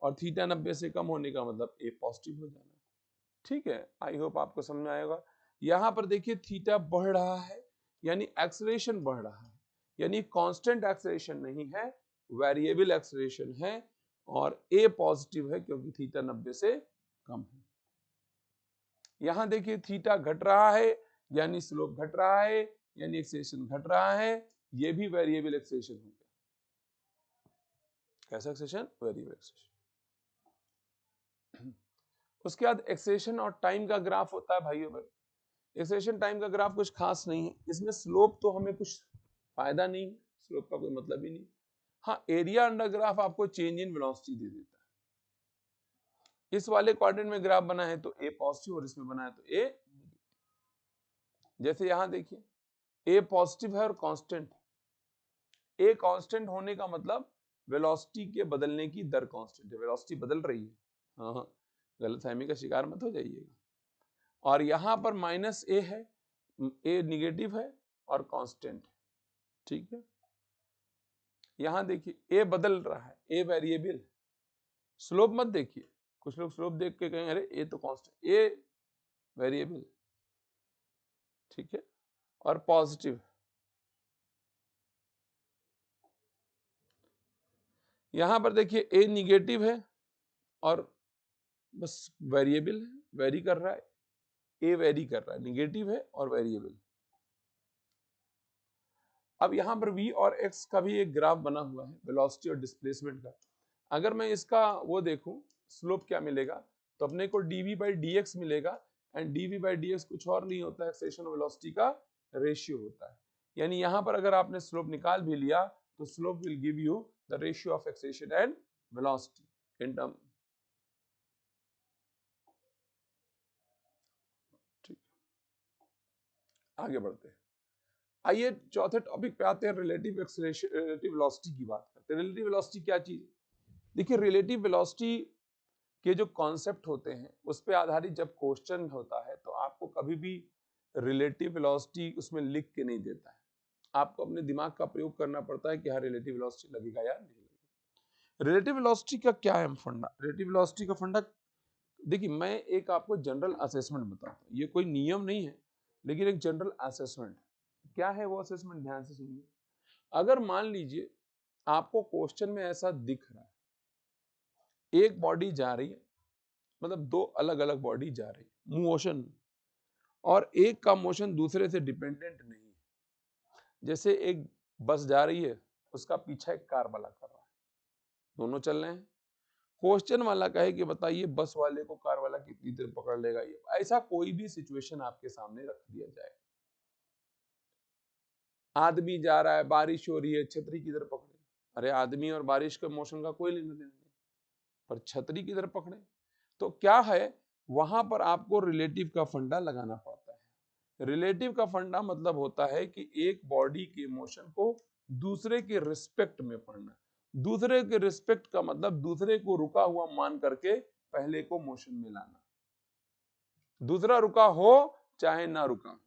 और थीटा 90 से कम होने का मतलब a पॉजिटिव हो जाना, ठीक है। आई होप आपको समझ में आएगा। यहां पर देखिए थीटा बढ़ रहा है यानी एक्सेलरेशन बढ़ रहा है, यानी कांस्टेंट एक्सेलरेशन नहीं है, वेरिएबल एक्सेलरेशन है, और a पॉजिटिव है क्योंकि थीटा 90 से कम है। यहां देखिए थीटा घट रहा है यानी स्लोप घट रहा है, यानी एक्सेलरेशन घट रहा है, ये भी वेरिएबल एक्सेलरेशन हो गया। कैसा एक्सेलरेशन? Variable acceleration. उसके बाद एक्सेलरेशन और टाइम का ग्राफ होता है भाइयों बहन। एक्सेलरेशन टाइम का ग्राफ कुछ खास नहीं है, इसमें स्लोप तो हमें कुछ फायदा नहीं है, स्लोप का कोई मतलब ही नहीं। हाँ, एरिया अंडर ग्राफ आपको चेंज इन वेलोसिटी दे देता है। इस वाले क्वाड्रेंट में ग्राफ बना है तो ए पॉजिटिव और इसमें बना है तो ए, जैसे यहां देखिए ए पॉजिटिव है और कांस्टेंट, ए कांस्टेंट होने का मतलब वेलोसिटी के बदलने की दर कांस्टेंट है, वेलोसिटी बदल रही है। हाँ, गलतफहमी का शिकार मत हो जाइएगा। और यहां पर माइनस ए है, ए निगेटिव है और कांस्टेंट है, ठीक है। यहां देखिए ए बदल रहा है, ए वेरिएबल, स्लोप मत देखिए, कुछ लोग स्लोप देख के कहेंगे अरे ए तो कांस्टेंट, ए वेरिएबल, ठीक है, और पॉजिटिव। यहां पर देखिए ए निगेटिव है और बस वेरिएबल है, वेरी कर रहा है, ए वेरी कर रहा है, निगेटिव है और वेरिएबल। अब यहां पर v और x का भी एक ग्राफ बना हुआ है वेलोसिटी और डिस्प्लेसमेंट का। अगर मैं इसका वो देखूं स्लोप क्या मिलेगा, तो अपने को dv/dx मिलेगा, एंड dv/dx कुछ और नहीं होता है, एक्सेलरेशन और वेलोसिटी का रेशियो होता है। यानी यहां पर अगर आपने स्लोप निकाल भी लिया तो slope will give you the ratio of acceleration and velocity in term, ठीक। आगे बढ़ते हैं, आइए चौथे टॉपिक पे आते हैं, रिलेटिव एक्सेलरेशन, रिलेटिव वेलोसिटी की बात करते हैं। रिलेटिव वेलोसिटी क्या चीज है? देखिए रिलेटिव वेलोसिटी के जो कॉन्सेप्ट होते हैं उस पर आधारित जब क्वेश्चन होता है तो आपको कभी भी रिलेटिव वेलोसिटी उसमें लिख के नहीं देता है, आपको अपने दिमाग का प्रयोग करना पड़ता है कि हाँ रिलेटिव वेलोसिटी लगेगा या नहीं लगेगा। रिलेटिव वेलोसिटी का क्या है फंडा? रिलेटिव वेलोसिटी का फंडा, देखिए मैं एक आपको जनरल असेसमेंट बताता हूँ, ये कोई नियम नहीं है लेकिन एक जनरल असेसमेंट। क्या है वो असेसमेंट, ध्यान से सुनिए। अगर मान लीजिए आपको क्वेश्चन में ऐसा दिख रहा है एक बॉडी जा रही है, मतलब दो अलग अलग बॉडी जा रही है मोशन, और एक का मोशन दूसरे से डिपेंडेंट नहीं है। जैसे एक बस जा रही है, उसका पीछा एक कार वाला कर रहा है, दोनों चल रहे हैं, क्वेश्चन वाला कहे कि बताइए बस वाले को कार वाला कितनी देर पकड़ लेगा। ये ऐसा कोई भी सिचुएशन आपके सामने रख दिया जाए, आदमी जा रहा है, बारिश हो रही है, छतरी किधर पकड़े? अरे आदमी और बारिश के मोशन का कोई लेना देना नहीं, पर छतरी किधर पकड़े? तो क्या है, वहां पर आपको रिलेटिव का फंडा लगाना पड़ता है। रिलेटिव का फंडा मतलब होता है कि एक बॉडी के मोशन को दूसरे के रिस्पेक्ट में पढ़ना। दूसरे के रिस्पेक्ट का मतलब दूसरे को रुका हुआ मान करके पहले को मोशन में लाना, दूसरा रुका हो चाहे ना रुका,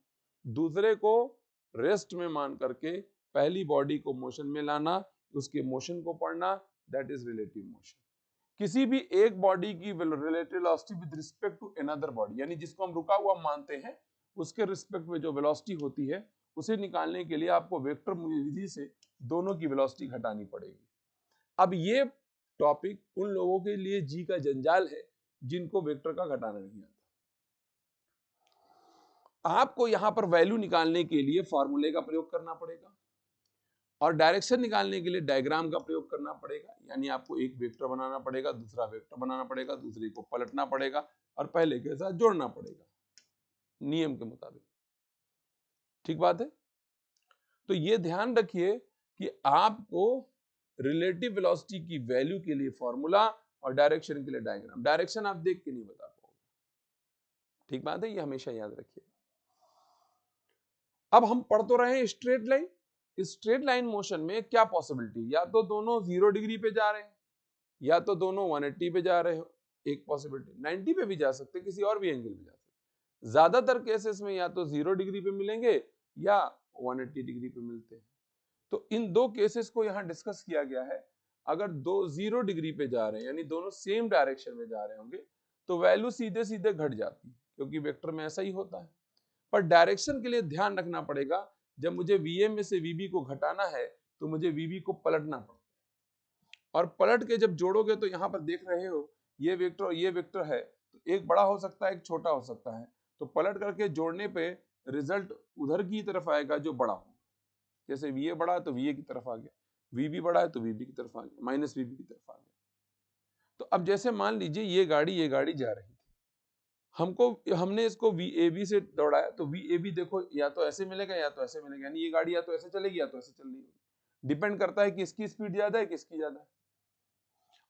दूसरे को रेस्ट में मान करके पहली बॉडी को मोशन में लाना, उसके मोशन को पढ़ना, दैट इज रिलेटिव मोशन। किसी भी एक बॉडी की relative velocity with respect to another body, यानी जिसको हम रुका हुआ मानते हैं उसके रिस्पेक्ट में जो वेलोसिटी होती है उसे निकालने के लिए आपको वेक्टर विधि से दोनों की वेलोसिटी घटानी पड़ेगी। अब ये टॉपिक उन लोगों के लिए जी का जंजाल है जिनको वेक्टर का घटाना नहीं आता। आपको यहां पर वैल्यू निकालने के लिए फॉर्मूले का प्रयोग करना पड़ेगा और डायरेक्शन निकालने के लिए डायग्राम का प्रयोग करना पड़ेगा, यानी आपको एक वेक्टर बनाना पड़ेगा, दूसरा वेक्टर बनाना पड़ेगा, दूसरे को पलटना पड़ेगा और पहले के साथ जोड़ना पड़ेगा नियम के मुताबिक, ठीक बात है। तो ये ध्यान रखिए कि आपको रिलेटिव वेलोसिटी की वैल्यू के लिए फॉर्मूला और डायरेक्शन के लिए डायग्राम, डायरेक्शन आप देख के नहीं बता पाओगे, ठीक बात है, ये हमेशा याद रखिए। अब हम पढ़ तो रहे हैं straight line, straight line motion में क्या पॉसिबिलिटी, या तो दोनों 0 डिग्री पे जा रहे हैं या तो दोनों 180 पे जा रहे हो, एक पॉसिबिलिटी 90 पे भी जा सकते, किसी और भी एंगल में जा सकते। ज्यादातर केसेस में या तो 0 डिग्री पे मिलेंगे या 180 डिग्री पे मिलते हैं। तो इन दो केसेस को यहाँ डिस्कस किया गया है। अगर दो 0 डिग्री पे जा रहे हैं यानी दोनों सेम डायरेक्शन में जा रहे होंगे तो वैल्यू सीधे सीधे घट जाती है, क्योंकि वेक्टर में ऐसा ही होता है। पर डायरेक्शन के लिए ध्यान रखना पड़ेगा, जब मुझे वीए में से वीबी को घटाना है तो मुझे वीबी को पलटना पड़ेगा, और पलट के जब जोड़ोगे तो यहाँ पर देख रहे हो ये वेक्टर और ये वेक्टर है, तो एक बड़ा हो सकता है एक छोटा हो सकता है, तो पलट करके जोड़ने पे रिजल्ट उधर की तरफ आएगा जो बड़ा हो। जैसे वीए बड़ा है तो वीए की तरफ आ गया, वीबी बड़ा है तो वीबी की तरफ आ गया, माइनस वीबी की तरफ आ गया। तो अब जैसे मान लीजिए ये गाड़ी जा रही थी, हमने इसको वीएबी से दौड़ाया, तो वीएबी देखो या तो ऐसे मिलेगा या तो ऐसे मिलेगा, यानी ये गाड़ी या तो ऐसे चलेगी या तो ऐसे चल रही होगी, डिपेंड करता है कि इसकी स्पीड ज्यादा है किसकी ज्यादा है।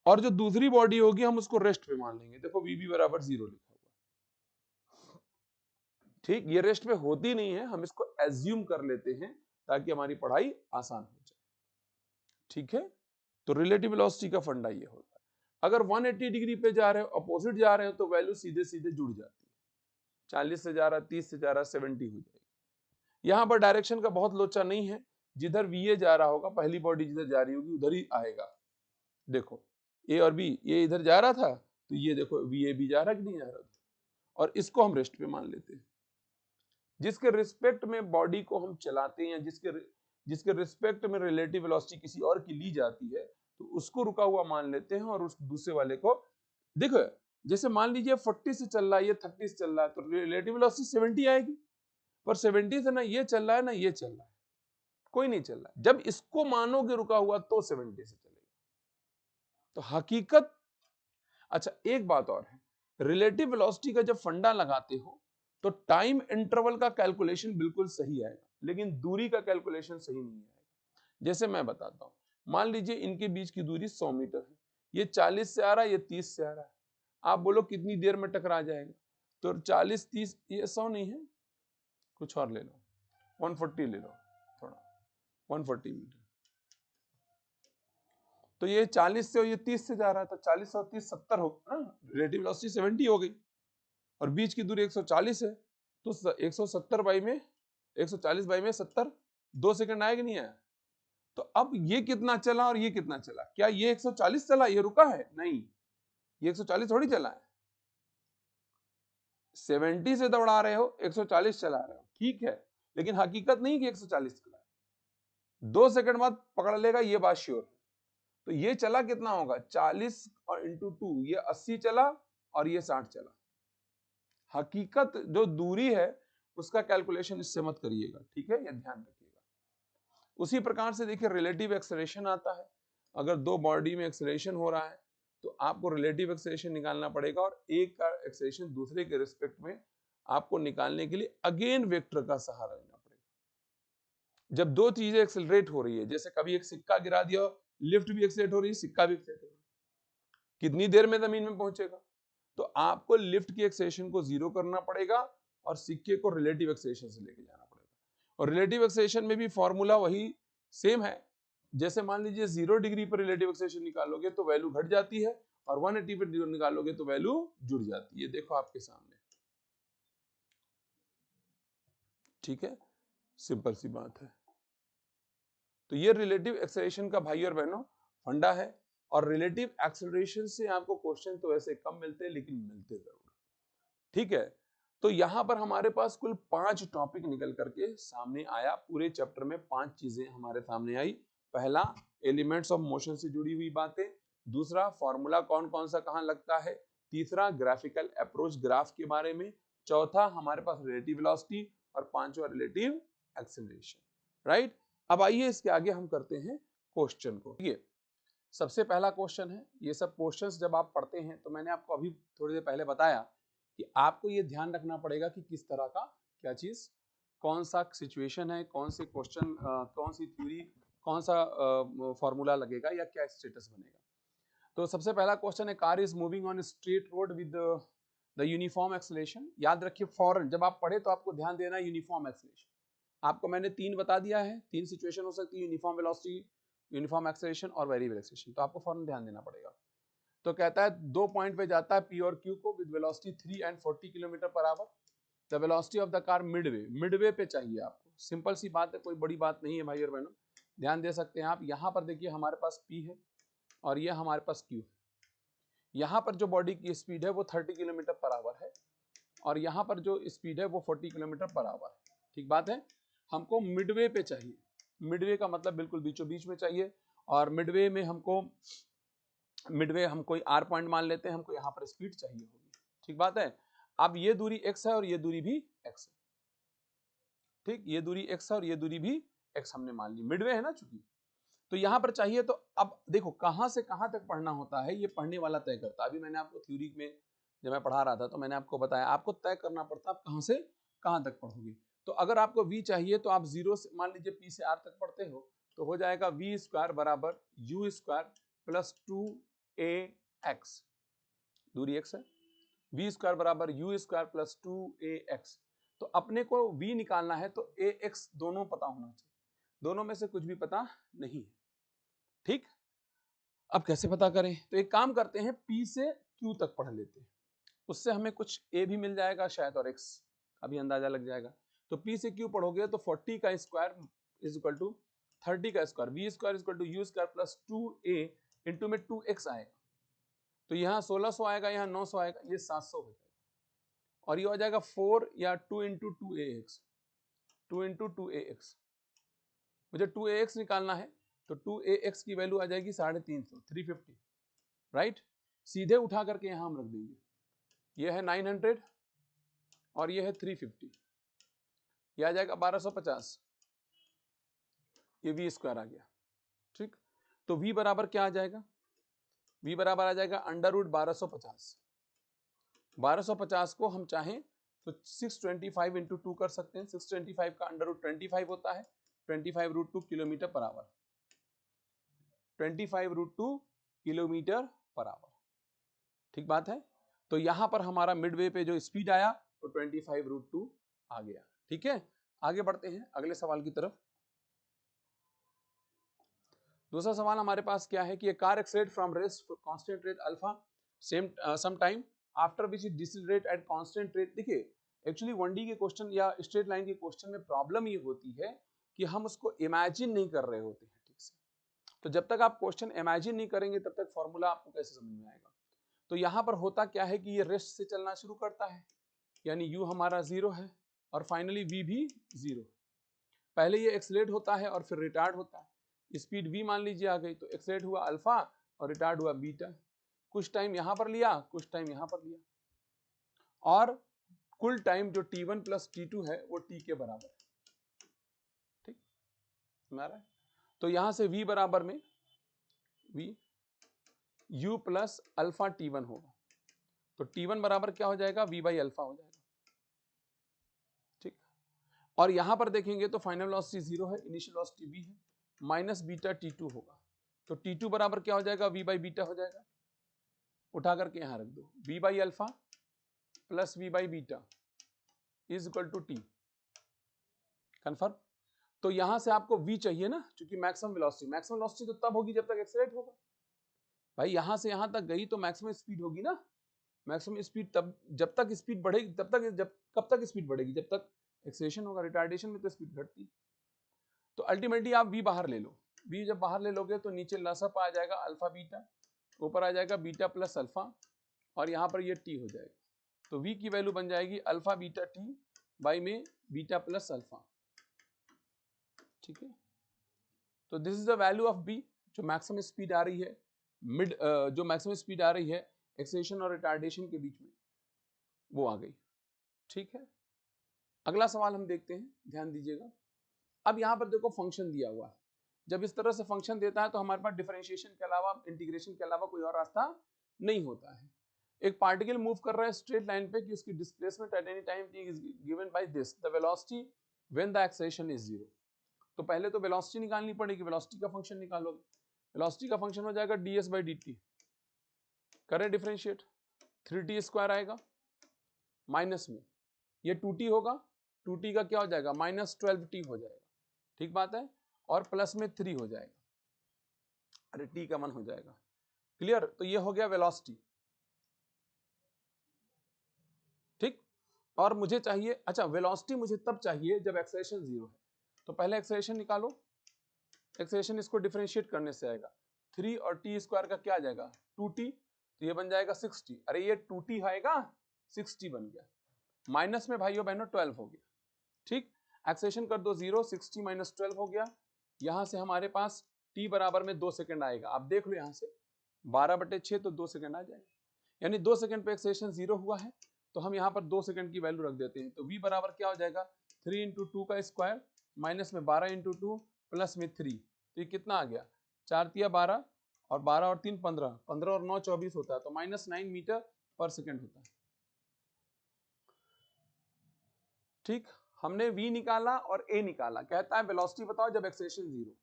और जो दूसरी बॉडी होगी हम उसको रेस्ट पे मान लेंगे, देखो वीबी बराबर 0 लिखा हुआ, ठीक, ये रेस्ट पे होती नहीं है, हम इसको एज्यूम कर लेते हैं ताकि हमारी पढ़ाई आसान हो जाए, ठीक है। तो रिलेटिव वेलोसिटी का फंडा ये होता है, अगर 180 डिग्री पे जा रहे हो, अपोजिट जा रहे हो, तो वैल्यू सीधे सीधे जुड़ जाती है, 40 से जा रहा, 30 से जा रहा, 70 हो जाएगी। यहां पर डायरेक्शन का बहुत लोचा नहीं है, जिधर वीए जा रहा होगा, पहली बॉडी जिधर जा रही होगी उधर ही आएगा। देखो ए और बी, ये इधर जा रहा था तो ये देखो वीए भी जा रहा कि नहीं जा रहा, और इसको हम रेस्ट पे मान लेते हैं। जिसके रिस्पेक्ट में बॉडी को हम चलाते हैं, जिसके रिस्पेक्ट में रिलेटिव वेलोसिटी किसी और की ली जाती है, तो उसको रुका हुआ मान लेते हैं, और उस दूसरे वाले को देखो, जैसे मान लीजिए 40 से चल रहा है, ये 30 से चल रहा है, तो रिलेटिव वेलोसिटी 70 आएगी, पर 70 से ना ये चल रहा है ना ये चल रहा है, कोई नहीं चल रहा है। जब इसको मानोगे रुका हुआ तो 70 से चलेगा। तो हकीकत, अच्छा एक बात और है, रिलेटिव वेलोसिटी का जब फंडा लगाते हो तो टाइम इंटरवल का कैलकुलेशन बिल्कुल सही आएगा, लेकिन दूरी का कैलकुलेशन सही नहीं आएगा। जैसे मैं बताता हूं, मान लीजिए इनके बीच की दूरी 100 मीटर है, ये 40 से आ रहा है, ये 30 से आ रहा है, आप बोलो कितनी देर में टकरा जाएगा, तो 40 30, ये 100 नहीं है, कुछ और ले लो, 140 ले लो, थोड़ा 140 मीटर, तो ये 40 से और ये 30 से जा रहा है, तो 40 और 30 70 होगा ना, रिलेटिव वेलोसिटी 70 हो गई, और बीच की दूरी 140 है, तो 170 बाई में 140 बाई में 70, 2 सेकंड आया कि नहीं आया। तो अब ये कितना चला और ये कितना चला, क्या ये 140 चला, ये रुका है, नहीं, ये 140 थोड़ी चला है, 70 से दौड़ा रहे हो, 140 चला रहे हो, ठीक है, लेकिन हकीकत नहीं कि 140 चला है, 2 सेकंड बाद पकड़ लेगा, ये बात श्योर है। तो ये चला कितना होगा, 40 और इंटू 2, ये 80 चला और ये 60 चला। हकीकत जो दूरी है उसका कैलकुलेशन इससे मत करिएगा, ठीक है, ये ध्यान रखिएगा। उसी प्रकार से देखिए रिलेटिव एक्सेलरेशन आता है, अगर दो बॉडी में एक्सेलरेशन हो रहा है तो आपको रिलेटिव एक्सेलरेशन निकालना पड़ेगा, और एक का एक्सेलरेशन दूसरे के रिस्पेक्ट में आपको निकालने के लिए अगेन वेक्टर का सहारा लेना पड़ेगा। जब दो चीजें एक्सेलरेट हो रही है, जैसे कभी एक सिक्का गिरा दिया, लिफ्ट भी एक्सेलरेट हो रही है, सिक्का भी एक्सेलरेट हो रही है, कितनी देर में जमीन में पहुंचेगा, तो आपको लिफ्ट की एक्सेलरेशन को 0 करना पड़ेगा और सिक्के को रिलेटिव एक्सेलरेशन से लेके जाना पड़ेगा। और रिलेटिव एक्सेलरेशन में भी फॉर्मूला वही सेम है, जैसे मान लीजिए 0 डिग्री पर रिलेटिव एक्सेलरेशन निकालोगे तो वैल्यू घट जाती है, और 180 पर निकालोगे तो वैल्यू जुड़ जाती है, देखो आपके सामने, ठीक है, सिंपल सी बात है। तो ये रिलेटिव एक्सेलरेशन का भाई और बहनों फंडा है, और रिलेटिव एक्सेलरेशन से आपको क्वेश्चन तो ऐसे कम मिलते हैं लेकिन मिलते जरूर, ठीक है। तो यहां पर हमारे पास कुल 5 टॉपिक निकल करके सामने आया, पूरे चैप्टर में 5 चीजें हमारे सामने आई। पहला, एलिमेंट्स ऑफ मोशन से जुड़ी हुई बातें, दूसरा फॉर्मूला कौन कौन सा कहां लगता है, तीसरा ग्राफिकल अप्रोच ग्राफ के बारे में, चौथा हमारे पास रिलेटिव वेलोसिटी, और पांचवा रिलेटिव एक्सेलरेशन, राइट। अब आइए इसके आगे हम करते हैं क्वेश्चन को। ये सबसे पहला क्वेश्चन है, ये सब क्वेश्चंस जब आप पढ़ते हैं तो मैंने आपको अभी थोड़ी देर पहले बताया कि आपको ये ध्यान रखना पड़ेगा कि किस तरह का क्या चीज कौन सा सिचुएशन है, कौन से क्वेश्चन, कौन सी थ्योरी, कौन सा फॉर्मूला लगेगा या क्या स्टेटस बनेगा। तो सबसे पहला क्वेश्चन है, car is moving on straight road with the uniform acceleration. याद रखिए फॉरन जब आप पढ़े तो आपको ध्यान देना यूनिफॉर्म एक्सेलरेशन। आपको मैंने 3 बता दिया है, 3 सिचुएशन हो सकती है, यूनिफॉर्म वेलोसिटी, यूनिफॉर्म एक्सेलरेशन और वेरिएबल एक्सेलरेशन। तो आपको फॉरन ध्यान देना पड़ेगा। तो कहता है 2 पॉइंट पे जाता है P और Q को with velocity 3 and 40 kilometre per our. The velocity of the car Midway पे चाहिए आपको। सिंपल सी बात है, कोई बड़ी बात नहीं है भाई और बहनों, ध्यान दे सकते हैं आप। यहाँ पर देखिए हमारे पास P है और ये हमारे पास Q है। यहाँ पर जो बॉडी की स्पीड है वो 30 किलोमीटर पर आवर है और यहाँ पर जो स्पीड है वो 40 किलोमीटर पर आवर है। ठीक बात है। हमको मिडवे पे चाहिए। मिडवे का मतलब बिल्कुल बीचों बीच में चाहिए और मिडवे में हमको हम कोई आर पॉइंट मान लेते हैं, हमको यहाँ पर स्पीड चाहिए होगी। ठीक बात है। अब ये दूरी x है और ये दूरी भी x है। ठीक, ये दूरी x है और ये दूरी भी x हमने मान ली, मिडवे है ना चूंकि। तो यहाँ पर चाहिए। तो अब देखो कहाँ से कहाँ तक पढ़ना होता है ये पढ़ने वाला तय करता है। अभी मैंने आपको थ्योरी में जब मैं पढ़ा रहा था तो मैंने आपको बताया आपको तय करना पड़ता है आप कहाँ से कहाँ तक पढ़ोगे। तो अगर आपको v चाहिए तो आप 0 से मान लीजिए p से r तक पढ़ते हो तो हो जाएगा v स्क्वायर बराबर u स्क्वायर प्लस 2ax, दूरी x है। v स्क्वायर बराबर u स्क्वायर प्लस 2ax। तो अपने को v निकालना है तो ax दोनों पता होना चाहिए, दोनों में से कुछ भी पता नहीं है। ठीक, अब कैसे पता करें? तो एक काम करते हैं, P से Q तक पढ़ लेते हैं, उससे हमें कुछ A भी मिल जाएगा शायद और X का भी अंदाजा लग जाएगा। तो P से Q पढ़ोगे तो 40 का स्क्वायर इज इक्वल टू 30 का square, V square is equal to U square plus 2A into में 2X आएगा। तो यहाँ 1600 आएगा, यहाँ 900 आएगा, ये 700 हो जाएगा और ये हो जाएगा 4 या 2 इंटू 2AX, 2 इंटू 2AX। मुझे 2AX निकालना है तो 2AX की वैल्यू आ जाएगी 350, 350, राइट। सीधे उठा करके यहां हम रख देंगे, ये है 900 और ये है 350, ये आ जाएगा 1250, ये v स्क्वायर आ गया। ठीक, तो v बराबर क्या आ जाएगा? v बराबर आ जाएगा अंडर रूट 1250। 1250 को हम चाहें तो 625 इंटू 2 कर सकते हैं। 625 का अंडर रूट 25 होता है, 25 root 2 kilometre per hour, 25 root 2 kilometre per hour. ठीक बात है। तो यहां पर हमारा मिडवे पे जो स्पीड आया तो 25 रूट 2 आ गया। ठीक है, आगे बढ़ते हैं अगले सवाल की तरफ। दूसरा सवाल हमारे पास क्या है कि car accelerate from rest constant rate alpha some time after which it decelerate at constant rate. देखिए एक्चुअली 1D के क्वेश्चन या स्ट्रेट लाइन के क्वेश्चन में प्रॉब्लम ये होती है कि हम उसको इमेजिन नहीं कर रहे होते हैं ठीक से। तो जब तक आप क्वेश्चन इमेजिन नहीं करेंगे तब तक फॉर्मूला आपको कैसे समझ में आएगा। तो यहाँ पर होता क्या है कि ये रेस्ट से चलना शुरू करता है, यानी u हमारा 0 है और फाइनली v भी 0 है। पहले ये एक्सेलरेट होता है और फिर रिटार्ड होता है। स्पीड v मान लीजिए आ गई तो एक्सेलरेट हुआ अल्फा और रिटार्ड हुआ बीटा। कुछ टाइम यहाँ पर लिया, कुछ टाइम यहाँ पर लिया और कुल टाइम जो t1 प्लस t2 है वो t के बराबर है। ठीक, हमारा तो यहाँ से v बराबर में v u plus alpha t1 होगा तो t1 बराबर क्या हो जाएगा? v बाई अल्फा हो जाएगा। ठीक, और यहां पर देखेंगे तो फाइनल वेलोसिटी 0 है, इनिशियल वेलोसिटी v है, माइनस बीटा t2 होगा तो t2 बराबर क्या हो जाएगा? v बाई बीटा हो जाएगा। उठा करके यहां रख दो, v by alpha plus v by beta is equal to t। Confirm. तो यहां से आपको v चाहिए ना, क्योंकि मैक्सिमम वेलोसिटी तो तब होगी जब तक एक्सेलरेट होगा। भाई यहां से यहां तक गई तो मैक्सिमम स्पीड होगी ना। मैक्सिमम स्पीड तब जब तक स्पीड बढ़ेगी तब तक कब तक स्पीड बढ़ेगी? जब तक एक्सेलरेशन होगा। रिटार्डेशन में तो स्पीड घटती है। तो अल्टीमेटली आप v बाहर ले लो, v जब बाहर ले लोगे तो नीचे लसअप आ जाएगा अल्फा बीटा, ऊपर आ जाएगा बीटा प्लस अल्फा और यहाँ पर ये t हो जाएगा। तो v की वैल्यू बन जाएगी अल्फा बीटा t बाई में बीटा प्लस अल्फा। ठीक है, तो this is the value of b जो मैक्सिमम स्पीड आ रही है जो मैक्सिमम स्पीड आ रही है एक्सेलरेशन और रिटार्डेशन के बीच में, वो आ गई। ठीक है, अगला सवाल हम देखते हैं, ध्यान दीजिएगा। अब यहाँ पर देखो फंक्शन दिया हुआ है। जब इस तरह से फंक्शन देता है तो हमारे पास डिफरेंशिएशन के अलावा, इंटीग्रेशन के अलावा कोई और रास्ता नहीं होता है। एक पार्टिकल मूव कर रहा है स्ट्रेट लाइन पे कि उसकी displacement at any time is given by this, the velocity when the acceleration is 0। तो पहले तो वेलोसिटी निकालनी पड़ेगी, वेलोसिटी का फंक्शन निकालोगे, वेलोसिटी का फंक्शन हो जाएगा ds/dt, करें डिफरेंशिएट, 3t स्क्वायर आएगा, माइनस में ये 2t होगा, 2t का क्या हो जाएगा -12t हो जाएगा, ठीक बात है, और प्लस में 3 हो जाएगा, अरे t का 1 हो जाएगा, क्लियर। तो ये हो गया वेलोसिटी, ठीक। और मुझे चाहिए, अच्छा वेलोसिटी मुझे तब चाहिए जब एक्सेलरेशन 0 है, तो पहले एक्सेलरेशन निकालो, एक्सेलरेशन इसको डिफरेंशिएट करने से आएगा, 3 और t स्क्वायर का क्या आ जाएगा 2t, तो ये बन जाएगा 6t, अरे ये 2t आएगा 6t बन गया, माइनस में भाइयों बहनों 12 हो गया, ठीक। एक्सेलरेशन कर दो 0, 6t माइनस 12 हो गया, यहां से हमारे पास t बराबर में 2 सेकंड आएगा, आप देख लो यहां से 12/6 तो 2 सेकंड आ जाएगा, यानी 2 सेकंड पे एक्सेलरेशन 0 हुआ है, तो हम यहाँ पर 2 सेकंड की वैल्यू रख देते हैं, तो v बराबर क्या हो जाएगा 3 इंटू 2 का स्क्वायर माइनस में 12 इंटू 2 प्लस में 3, तो ये कितना आ गया 4 तिया 12 और 12 और 3 15, 15 और 9 24 होता है, तो -9 मीटर पर सेकंड होता है, ठीक। हमने v निकाला और a निकाला, कहता है वेलोसिटी बताओ जब एक्सेलरेशन 0,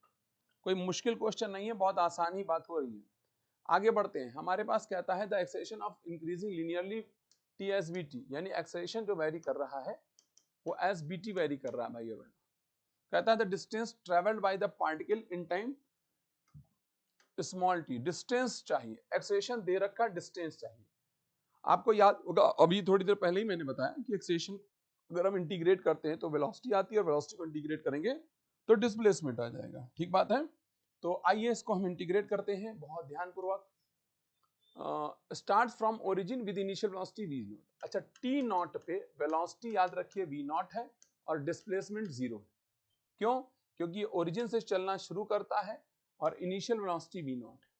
कोई मुश्किल क्वेश्चन नहीं है, बहुत आसान ही बात हो रही है। आगे बढ़ते हैं, हमारे पास कहता है the acceleration of increasing linearly t s b t, यानी एक्सेलरेशन जो वेरी कर रहा है वो एस बी टी वेरी कर रहा है भाई बहन। कहता है the distance travelled by the particle in time small T, distance चाहिए, एक्सेलरेशन दे रखा, डिस्टेंस चाहिए। आपको याद होगा अभी थोड़ी देर पहले ही मैंने बताया कि एक्सेलरेशन अगर हम इंटीग्रेट करते हैं तो वेलोसिटी आती है, और वेलोसिटी को इंटीग्रेट करेंगे तो डिस्प्लेसमेंट आ जाएगा, ठीक बात है। तो आइए इसको हम इंटीग्रेट करते हैं बहुत ध्यानपूर्वक। Start from origin with initial velocity v not, अच्छा t नॉट पे वेलोसिटी याद रखिए v नॉट है और डिस्प्लेसमेंट 0 है, क्यों, क्योंकि ओरिजिन से चलना शुरू करता है और इनिशियल वेलोसिटी v नॉट है।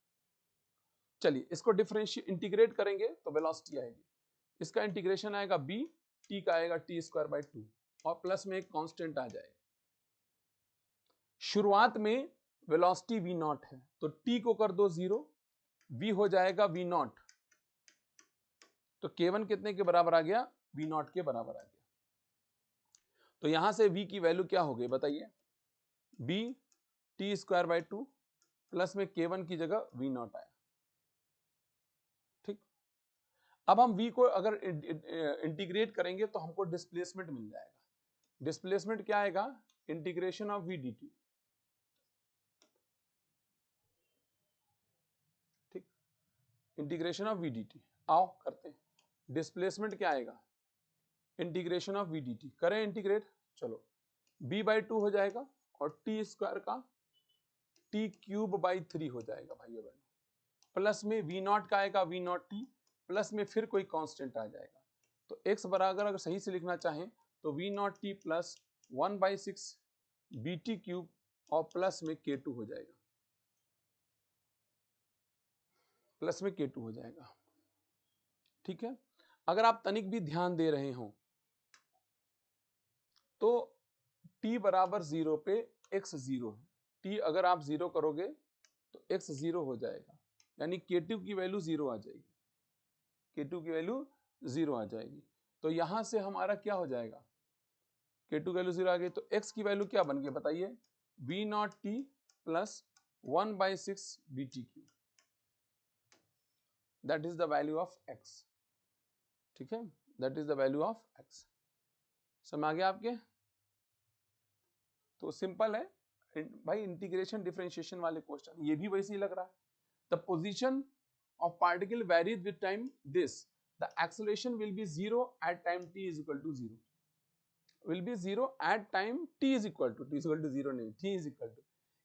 चलिए इसको डिफरेंशिएट इंटीग्रेट करेंगे तो वेलोसिटी आएगी, इसका इंटीग्रेशन आएगा b, t का आएगा t²/2 और प्लस में एक कांस्टेंट आ जाएगा। शुरुआत में वेलोसिटी v नॉट है तो t को कर दो 0, v हो जाएगा v नॉट, तो k1 कितने के बराबर आ गया v नॉट के बराबर आ गया। तो यहां से v की वैल्यू क्या हो गई बताइए, b t²/2 प्लस में k1 की जगह v नॉट आया, ठीक। अब हम v को अगर इंटीग्रेट करेंगे तो हमको डिस्प्लेसमेंट मिल जाएगा, डिस्प्लेसमेंट क्या आएगा इंटीग्रेशन ऑफ v dt, ठीक, इंटीग्रेशन ऑफ v dt। आओ करते हैं, डिस्प्लेसमेंट क्या आएगा इंटीग्रेशन ऑफ v dt, करें इंटीग्रेट, चलो b/2 हो जाएगा और t² का t³/3 हो जाएगा भाइयों बहनों, प्लस में v नॉट का आएगा v नॉट t, प्लस में फिर कोई कांस्टेंट आ जाएगा, तो x बराबर अगर सही से लिखना चाहें तो v not t plus 1/6 bt³ और प्लस में k2 हो जाएगा, प्लस में k2 हो जाएगा, ठीक है। अगर आप तनिक भी ध्यान दे रहे हो तो t बराबर 0 पे x 0 है, t अगर आप 0 करोगे तो x 0 हो जाएगा, यानी k2 की वैल्यू 0 आ जाएगी, k2 की वैल्यू 0 आ जाएगी। तो यहां से हमारा क्या हो जाएगा k2 की वैल्यू 0 आ गई, तो x की वैल्यू क्या बन गई बताइए v not t plus 1/6 bt³, that is the value of x, ठीक है, that is the value of x। समझ आ गया आपके, तो सिंपल है भाई, इंटीग्रेशन डिफरेंशिएशन वाले क्वेश्चन ये भी वैसे ही लग रहा है। The position of particle varies with time this, the acceleration will be 0 at time t is equal to 0, will be 0 at time t is equal to, t is equal to 0 नहीं, t is equal to,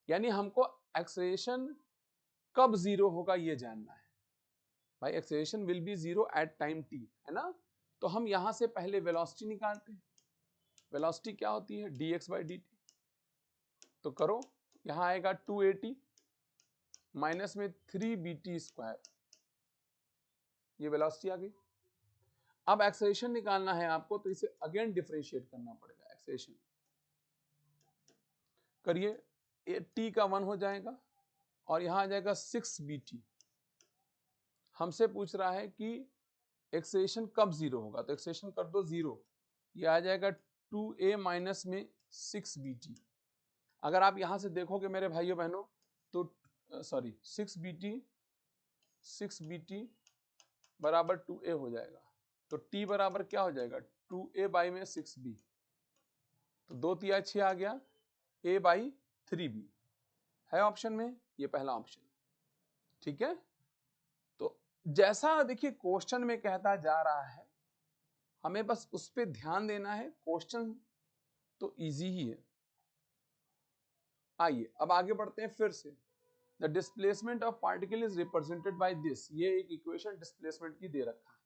यानी हमको acceleration कब 0 होगा ये जानना है भाई, acceleration will be 0 at time t है ना। तो हम यहां से पहले वेलोसिटी निकालते हैं, वेलोसिटी क्या होती है dx/dt, तो करो, यहां आएगा 280 माइनस में 3bt², ये वेलोसिटी आ गई। अब एक्सेलरेशन निकालना है आपको तो इसे अगेन डिफरेंशिएट करना पड़ेगा, एक्सेलरेशन करिए, t का 1 हो जाएगा और यहां आ जाएगा 6bt। हमसे पूछ रहा है कि एक्सेलरेशन कब 0 होगा, तो एक्सेलरेशन कर दो 0, ये आ जाएगा 2a माइनस में 6bt। अगर आप यहां से देखोगे मेरे भाइयों बहनों तो सॉरी 6bt बराबर 2a हो जाएगा। तो t बराबर क्या हो जाएगा 2a बाई में 6b, तो 2 तिया 6 आ गया, a बाई 3b है ऑप्शन में, ये पहला ऑप्शन। ठीक है, तो जैसा देखिए क्वेश्चन में कहता जा रहा है, हमें बस उस पर ध्यान देना है। क्वेश्चन तो इजी ही है। आइए अब आगे बढ़ते हैं फिर से। The displacement of particle is represented by this, ये एक इक्वेशन डिस्प्लेसमेंट की दे रखा है।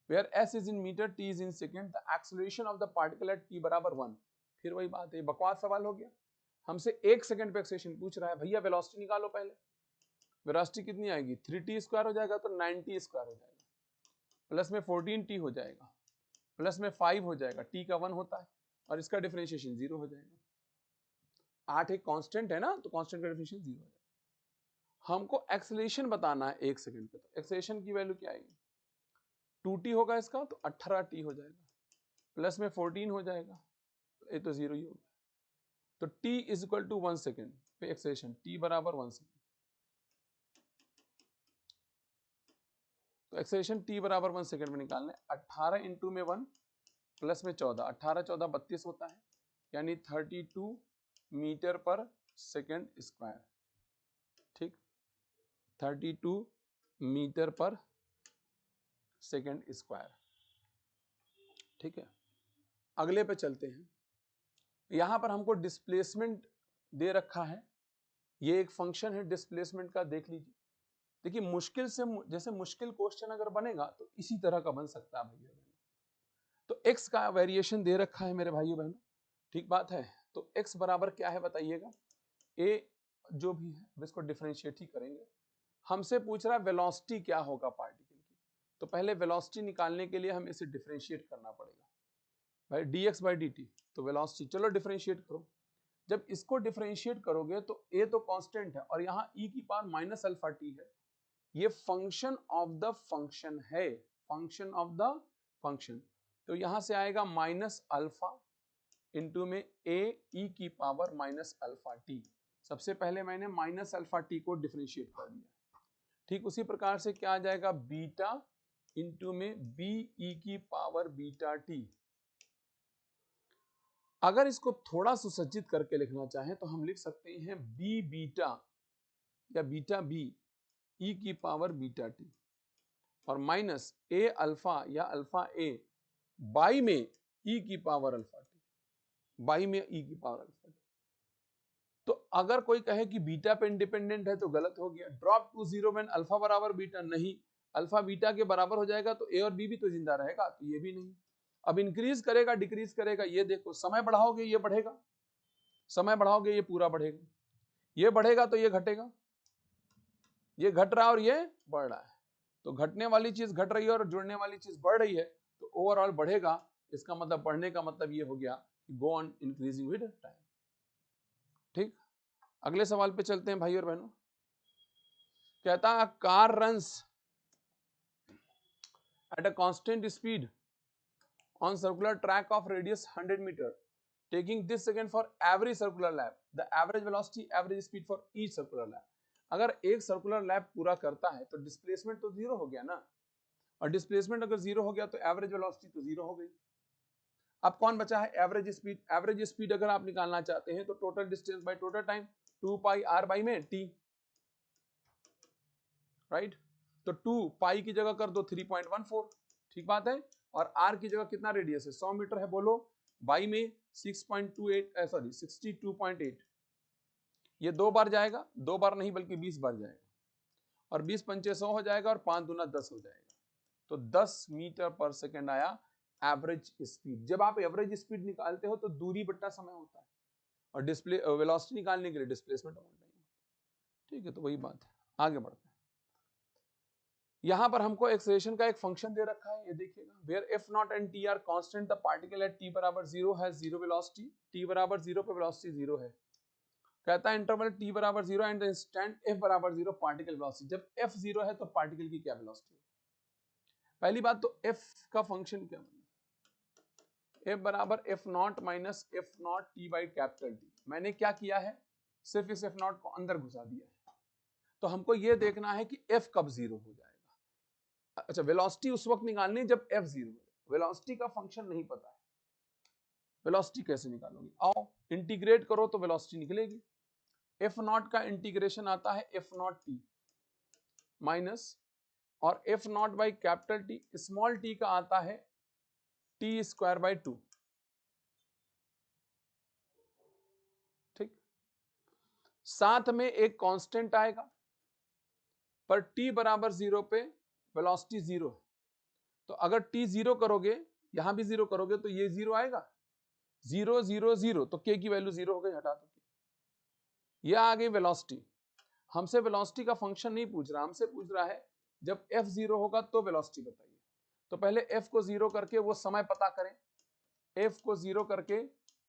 Where s is in metre, t is in second, the acceleration of the particle at t बराबर 1। फिर वही बात है, बकवास सवाल हो गया। हमसे 1 सेकंड पे एक्सेलरेशन पूछ रहा है, भैया वेलोसिटी निकालो पहले। वेलोसिटी कितनी आएगी 3t स्क्वायर हो जाएगा तो 9t स्क्वायर हो जाएगा, प्लस में 14t हो जाएगा, प्लस में 5 हो जाएगा, t का 1 होता है और इसका डिफरेंशिएशन 0 हो जाएगा। 8 एक कांस्टेंट है ना, तो कांस्टेंट का डिफरेंशिएशन 0 हो जाएगा। हमको एक्सेलरेशन बताना है 1 सेकंड पे, तो एक्सेलरेशन की वैल्यू क्या आएगी 2t होगा इसका, तो 18t हो जाएगा, प्लस में 14 हो जाएगा, ये तो 0 ही होगा। तो t is equal to 1 second पे एक्सेलरेशन, t बराबर 1 सेकंड। तो एक्सेलरेशन t बराबर 1 सेकंड में निकालना है। 18 इंटू में 1 प्लस में 14, 18 14 32 होता है, यानी 32 मीटर पर सेकंड स्क्वायर। ठीक, 32 मीटर पर सेकंड स्क्वायर। ठीक है, अगले पे चलते हैं। यहां पर हमको डिस्प्लेसमेंट दे रखा है, ये एक फंक्शन है डिस्प्लेसमेंट का, देख लीजिए। देखिए मुश्किल से जैसे मुश्किल क्वेश्चन अगर बनेगा तो इसी तरह का बन सकता है भाइयों बहनों। तो x का वेरिएशन दे रखा है मेरे भाइयों बहनों, ठीक बात है। तो x बराबर क्या है बताइएगा, a जो भी है इसको डिफरेंशिएट ही करेंगे। हमसे पूछ रहा है वेलोसिटी क्या होगा पार्टिकल की, तो पहले वेलोसिटी निकालने के लिए हमें इसे डिफरेंशिएट करना पड़ेगा भाई, dx बाई dt। तो वेलोसिटी चलो डिफरेंशिएट करो। जब इसको डिफरेंशिएट करोगे तो a तो कांस्टेंट है और यहाँ e की पावर माइनस अल्फा टी है, ये फंक्शन ऑफ द फंक्शन है, फंक्शन ऑफ द फंक्शन। तो यहां से आएगा माइनस अल्फा इंटू में a e की पावर माइनस अल्फा टी। सबसे पहले मैंने माइनस अल्फा टी को डिफरेंशिएट कर दिया। ठीक उसी प्रकार से क्या आ जाएगा बीटा इंटू में b e की पावर बीटा टी। अगर इसको थोड़ा सुसज्जित करके लिखना चाहें तो हम लिख सकते हैं b बीटा या बीटा b e की पावर बीटा टी और माइनस a अल्फा या अल्फा a बाई में e की पावर अल्फा टी, बाई में e की पावर अल्फा टी। तो अगर कोई कहे कि बीटा पे इंडिपेंडेंट है तो गलत हो गया। Drop to zero when alpha बराबर बीटा, नहीं, अल्फा बीटा के बराबर हो जाएगा तो a और b भी तो जिंदा रहेगा, तो ये भी नहीं। अब इंक्रीज करेगा डिक्रीज करेगा, ये देखो समय बढ़ाओगे ये बढ़ेगा, समय बढ़ाओगे ये पूरा बढ़ेगा, ये बढ़ेगा तो ये घटेगा, ये घट रहा है और ये बढ़ रहा है। तो घटने वाली चीज घट रही है और जुड़ने वाली चीज बढ़ रही है, तो ओवरऑल बढ़ेगा। इसका मतलब बढ़ने का मतलब ये हो गया go on increasing with time. ठीक, अगले सवाल पे चलते हैं भाई और बहनों। कहता है car runs at a constant speed on circular track of radius 100 metre, taking this second for every circular lap, the average velocity average speed for each circular lap. अगर एक सर्कुलर लैप पूरा करता है तो डिस्प्लेसमेंट तो zero हो गया ना, और डिस्प्लेसमेंट अगर जीरो हो गया तो एवरेज वेलोसिटी तो जीरो हो गई। अब कौन बचा है एवरेज स्पीड। एवरेज स्पीड अगर आप निकालना चाहते हैं तो total distance by total time, 2 pi r by में टी, राइट। तो 2 पाई की जगह कर दो 3.14, ठीक बात है, और आर की जगह कितना रेडियस है 100 मीटर है, बोलो बाई में 6.28 सॉरी 62.8, ये 2 बार जाएगा, 2 बार नहीं बल्कि 20 बार जाएगा, और 20 पंचे 100 हो जाएगा और 5 दूना 10 हो जाएगा। तो 10 मीटर पर सेकंड आया एवरेज स्पीड। जब आप एवरेज स्पीड निकालते हो तो दूरी बट्टा समय होता है, और डिस्प्ले वेलोसिटी निकालने के लिए डिस्प्लेसमेंट अपॉन टाइम। ठीक है, तो वही बात है। आगे बढ़ते हैं। यहां पर हमको एक्सेलरेशन का एक फंक्शन दे रखा है, ये देखिएगा। Where f naught and t are constant, the particle at t बराबर 0 हैज 0 वेलोसिटी, टी बराबर 0 पे वेलोसिटी 0 है। कहता है इंटरवल टी बराबर 0 एंड इंस्टेंट एफ बराबर 0 पार्टिकल वेलोसिटी। जब एफ 0 है तो पार्टिकल की क्या वेलोसिटी है। पहली बात तो एफ का फंक्शन क्या है, F बराबर F not minus F naught T by capital T। मैंने क्या किया है, सिर्फ इस F नॉट को अंदर घुसा दिया है। तो हमको ये देखना है कि F कब जीरो हो जाएगा। अच्छा, वेलोसिटी उस वक्त निकालनी है जब F जीरो हो। वेलोसिटी का फंक्शन नहीं पता है, वेलोसिटी कैसे निकालोगे? आओ इंटीग्रेट करो तो वेलोसिटी निकलेगी। F नॉट का इंटीग्रेशन आता है F नॉट T माइनस, और F not by capital T small t का आता है T स्क्वायर बाई 2। ठीक, साथ में एक कांस्टेंट आएगा, पर t बराबर जीरो पे वेलोसिटी जीरो है, तो अगर t जीरो करोगे, यहां भी जीरो करोगे तो ये जीरो आएगा, जीरो जीरो जीरो, तो k की वैल्यू जीरो हो गई, हटा दो। ये आ गई वेलोसिटी। हमसे वेलोसिटी का फंक्शन नहीं पूछ रहा, हमसे पूछ रहा है जब f जीरो होगा तो वेलोसिटी बताइए। तो पहले f को जीरो करके वो समय पता करें, f को जीरो करके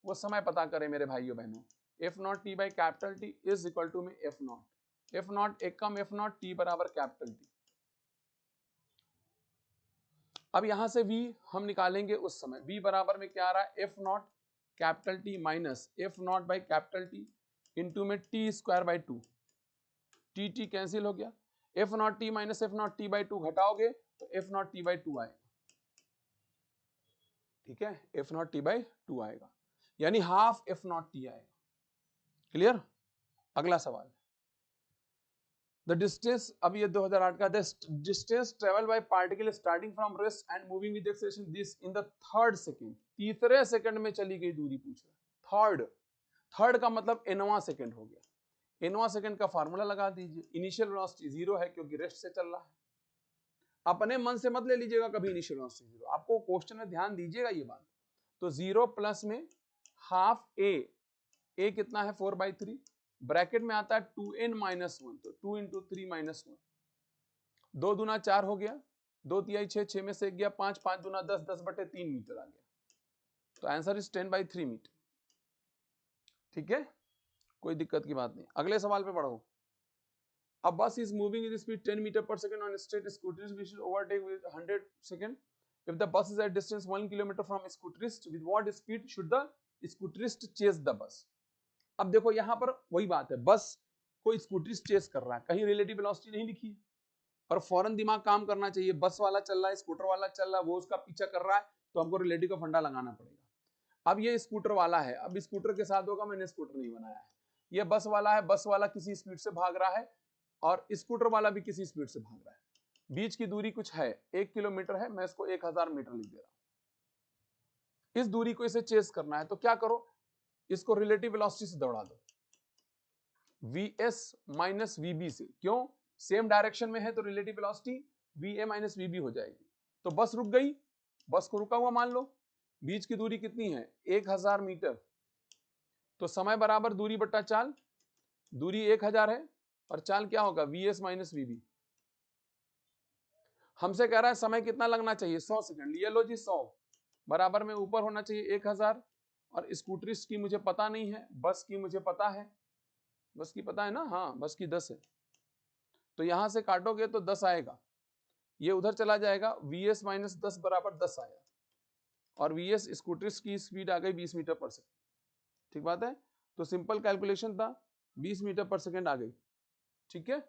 वो समय पता करें मेरे भाइयों बहनों। F naught T by capital T is equal to में F नॉट एक कम F नॉट T बराबर कैपिटल T। अब यहां से V हम निकालेंगे उस समय, V बराबर में क्या आ रहा है, F not capital T minus F not by capital T into में T square by 2। T cancel हो गया, F naught T minus F naught T by 2 घटाओगे तो F नॉट T बाई 2 आएगा। ठीक है, F नॉट T बाई 2 आएगा, यानी half F naught T आएगा। क्लियर? अगला सवाल, द डिस्टेंस, अब ये 2008 का, the distance travel by particle starting from rest and moving with acceleration this in the third second. तीसरे सेकंड में चली गई दूरी पूछ रहा है। थर्ड का मतलब nवां सेकंड हो गया। nवां सेकंड का फार्मूला लगा दीजिए। इनिशियल वेलोसिटी जीरो है क्योंकि रेस्ट से चल रहा है। अपने मन से मत ले लीजिएगा कभी इनिशियल वेलोसिटी जीरो, आपको क्वेश्चन में ध्यान दीजिएगा ये बात। तो जीरो प्लस में हाफ ए कितना है 4/3, ब्रैकेट में आता है 2n माइनस 1, तो 2 इंटू 3 माइनस 1, 2 दूना 4 हो गया, 2 तिहाई 6, 6 में से 1 गया 5, 5 दूना 10, 10/3 मीटर आ गया। तो आंसर इज 10/3 मीटर। ठीक है, कोई दिक्कत की बात नहीं। अगले सवाल पे बढ़ो। A bus is moving with speed 10 meter per second on a straight scooterist which will overtake with 100 second. If the bus is at distance 1 kilometer from scooterist, with what speed should the scooterist chase the bus? अब देखो यहां पर वही बात है, बस को स्कूटरिस्ट chess कर रहा है, कहीं रिलेटिव वेलोसिटी नहीं लिखी है, और फौरन दिमाग काम करना चाहिए। बस वाला चल रहा है, स्कूटर वाला चल रहा है, वो उसका पीछा कर रहा है, तो हमको रिलेटिव का फंडा लगाना पड़ेगा। अब ये स्कूटर वाला है, अब स्कूटर के साथ होगा, मैंने स्कूटर नहीं बनाया है। ये बस वाला है, बस वाला किसी स्पीड से भाग रहा है और स्कूटर वाला भी किसी स्पीड से भाग रहा है। बीच की दूरी कुछ है, 1 किलोमीटर है, मैं इसको 1000 मीटर लिख दे रहा हूं। इस दूरी को इसे चेस करना है, तो क्या करो, इसको रिलेटिव वेलोसिटी से दौड़ा दो, Vs माइनस Vb से। क्यों? सेम डायरेक्शन में है तो relative velocity Va minus Vb हो जाएगी। तो बस रुक गई, बस को रुका हुआ मान लो। बीच की दूरी कितनी है, 1000 मीटर, तो समय बराबर दूरी बट्टा चाल, दूरी 1000 है और चाल क्या होगा, Vs माइनस Vb। हमसे कह रहा है समय कितना लगना चाहिए, 100 सेकंड। ये लो जी 100 बराबर में ऊपर होना चाहिए 1000, और स्कूटरिस्ट की मुझे पता नहीं है, बस की मुझे पता है, बस की पता है ना, हाँ बस की 10 है, तो यहां से काटोगे तो 10 आएगा, ये उधर चला जाएगा, Vs माइनस 10 बराबर 10 आया, और Vs स्कूटरिस्ट की स्पीड आ गई 20 मीटर पर सेकंड। ठीक बात है, तो सिंपल कैलकुलेशन था, 20 मीटर पर सेकंड आ गई। ठीक है,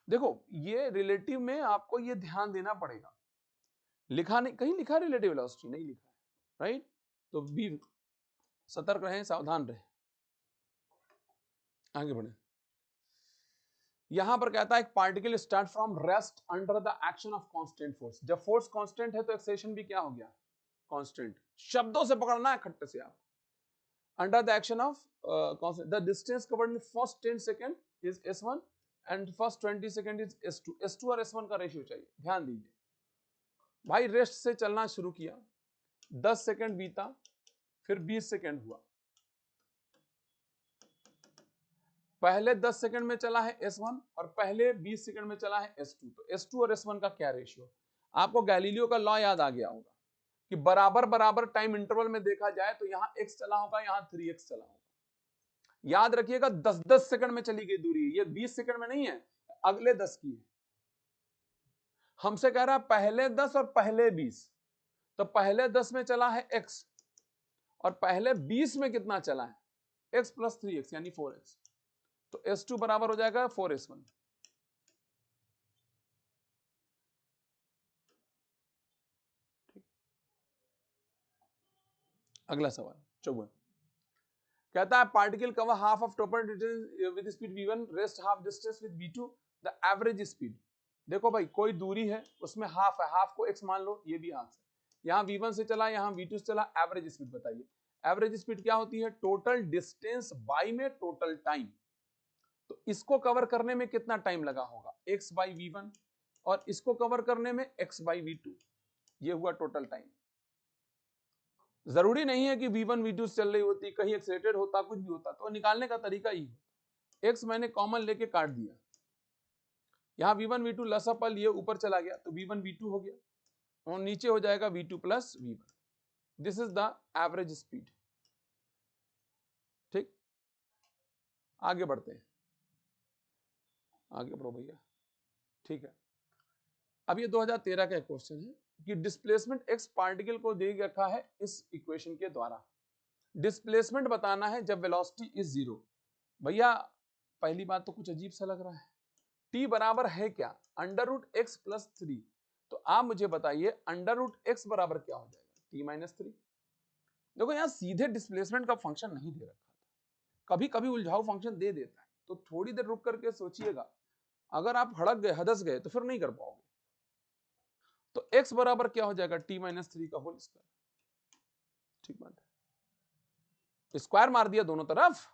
देखो ये रिलेटिव में आपको ये ध्यान देना पड़ेगा, लिखा नहीं, कहीं लिखा रिलेटिव वेलोसिटी नहीं लिखा है, राइट? तो बी सतर्क रहें, सावधान रहें। आगे बढ़े, यहां पर कहता है particle start from rest under the action of constant force. जब फोर्स कांस्टेंट है तो एक्सेलरेशन भी क्या हो गया, कांस्टेंट। शब्दों से पकड़ना है खट्टे से आप। Under the action of constant, the distance covered in first 10 second is s1 and first 20 second is s2। s2 और s1 का रेशियो चाहिए, ध्यान दीजिए भाई। रेस्ट से चलना शुरू किया, 10 सेकंड बीता, फिर 20 सेकंड हुआ, पहले 10 सेकंड में चला है S1 और पहले 20 सेकंड में चला है S2। तो S2 और S1 का क्या रेशियो, आपको गैलीलियो का लॉ याद आ गया होगा कि बराबर बराबर टाइम इंटरवल में देखा जाए तो यहां x चला होगा, यहां 3x चला होगा। याद रखिएगा 10-10 सेकंड में चली गई दूरी, ये 20 सेकंड में नहीं है, अगले 10 की है। हमसे कह रहा है पहले 10 और पहले 20, तो पहले 10 में चला है x और पहले 20 में कितना चला है, x प्लस 3x यानी 4x। तो S2 बराबर हो जाएगा 4S1। अगला सवाल 54 कहता है particle cover half of topper with speed v1 rest half distance with v2 the average speed. देखो भाई कोई दूरी है उसमें हाफ है, हाफ को x मान लो, ये भी हाफ है, यहाँ v1 से चला यहाँ v2 से चला, एवरेज स्पीड बताइए। एवरेज स्पीड क्या होती है, टोटल डिस्टेंस बाई में टोटल टाइम। तो इसको कवर करने में कितना टाइम लगा होगा, x बाई v1 और इसको कवर करने में x बाई v2, ये हुआ टोटल टाइम। जरूरी नहीं है कि v1 v2 चल रही होती, कहीं एक्सीलरेटेड होता, कुछ भी होता, तो निकालने का तरीका ही है। x मैंने कॉमन लेके काट दिया, यहाँ v1 v2 लसापल ये ऊपर चला गया तो v1 v2 हो गया और नीचे हो जाएगा v2 plus v1। This is the average speed. ठीक, आगे बढ़ते हैं, आगे बढ़ो भैया। ठीक है, अब ये 2013 का क्वेश्चन है कि डिस्प्लेसमेंट x पार्टिकल को दे रखा है इस इक्वेशन के द्वारा, डिस्प्लेसमेंट बताना है जब वेलोसिटी इज 0। भैया पहली बात तो कुछ अजीब सा लग रहा है, t बराबर है क्या, अंडर रूट x प्लस 3। तो आप मुझे बताइए अंडर रूट x बराबर क्या हो जाएगा, t माइनस 3। देखो यहाँ सीधे डिस्प्लेसमेंट का फंक्शन नहीं दे रखा था, कभी कभी उलझाऊ फंक्शन दे देता है, तो थोड़ी देर रुक करके सोचिएगा, अगर आप हड़क गए हदस गए तो फिर नहीं कर पाओगे। तो x बराबर क्या हो जाएगा, t माइनस 3 का होल स्क्वायर। ठीक बात है, स्क्वायर मार दिया दोनों तरफ,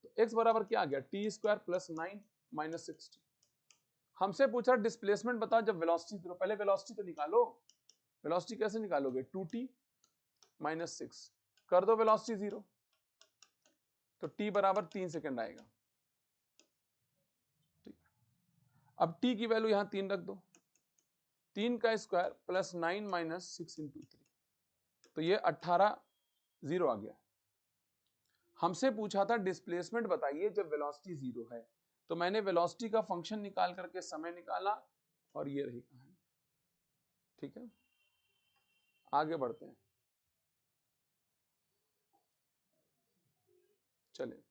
तो x बराबर क्या आ गया, टी स्क्वायर प्लस 9 माइनस 60। हमसे पूछा डिस्प्लेसमेंट बताओ जब वेलोसिटी 0। पहले वेलोसिटी तो निकालो, वेलोसिटी कैसे निकालोगे, 2t माइनस 6 कर दो वेलोसिटी 0, तो t बराबर 3 सेकंड आएगा। ठीक, अब t की वैल्यू यहां 3 रख दो, 3 का स्क्वायर प्लस 9 माइनस 6 इंटू 3, तो ये 18 0 आ गया। हमसे पूछा था डिस्प्लेसमेंट बताइए जब वेलोसिटी 0 है, तो मैंने वेलोसिटी का फंक्शन निकाल करके समय निकाला और ये रही कहानी। ठीक है, आगे बढ़ते हैं, चलिए।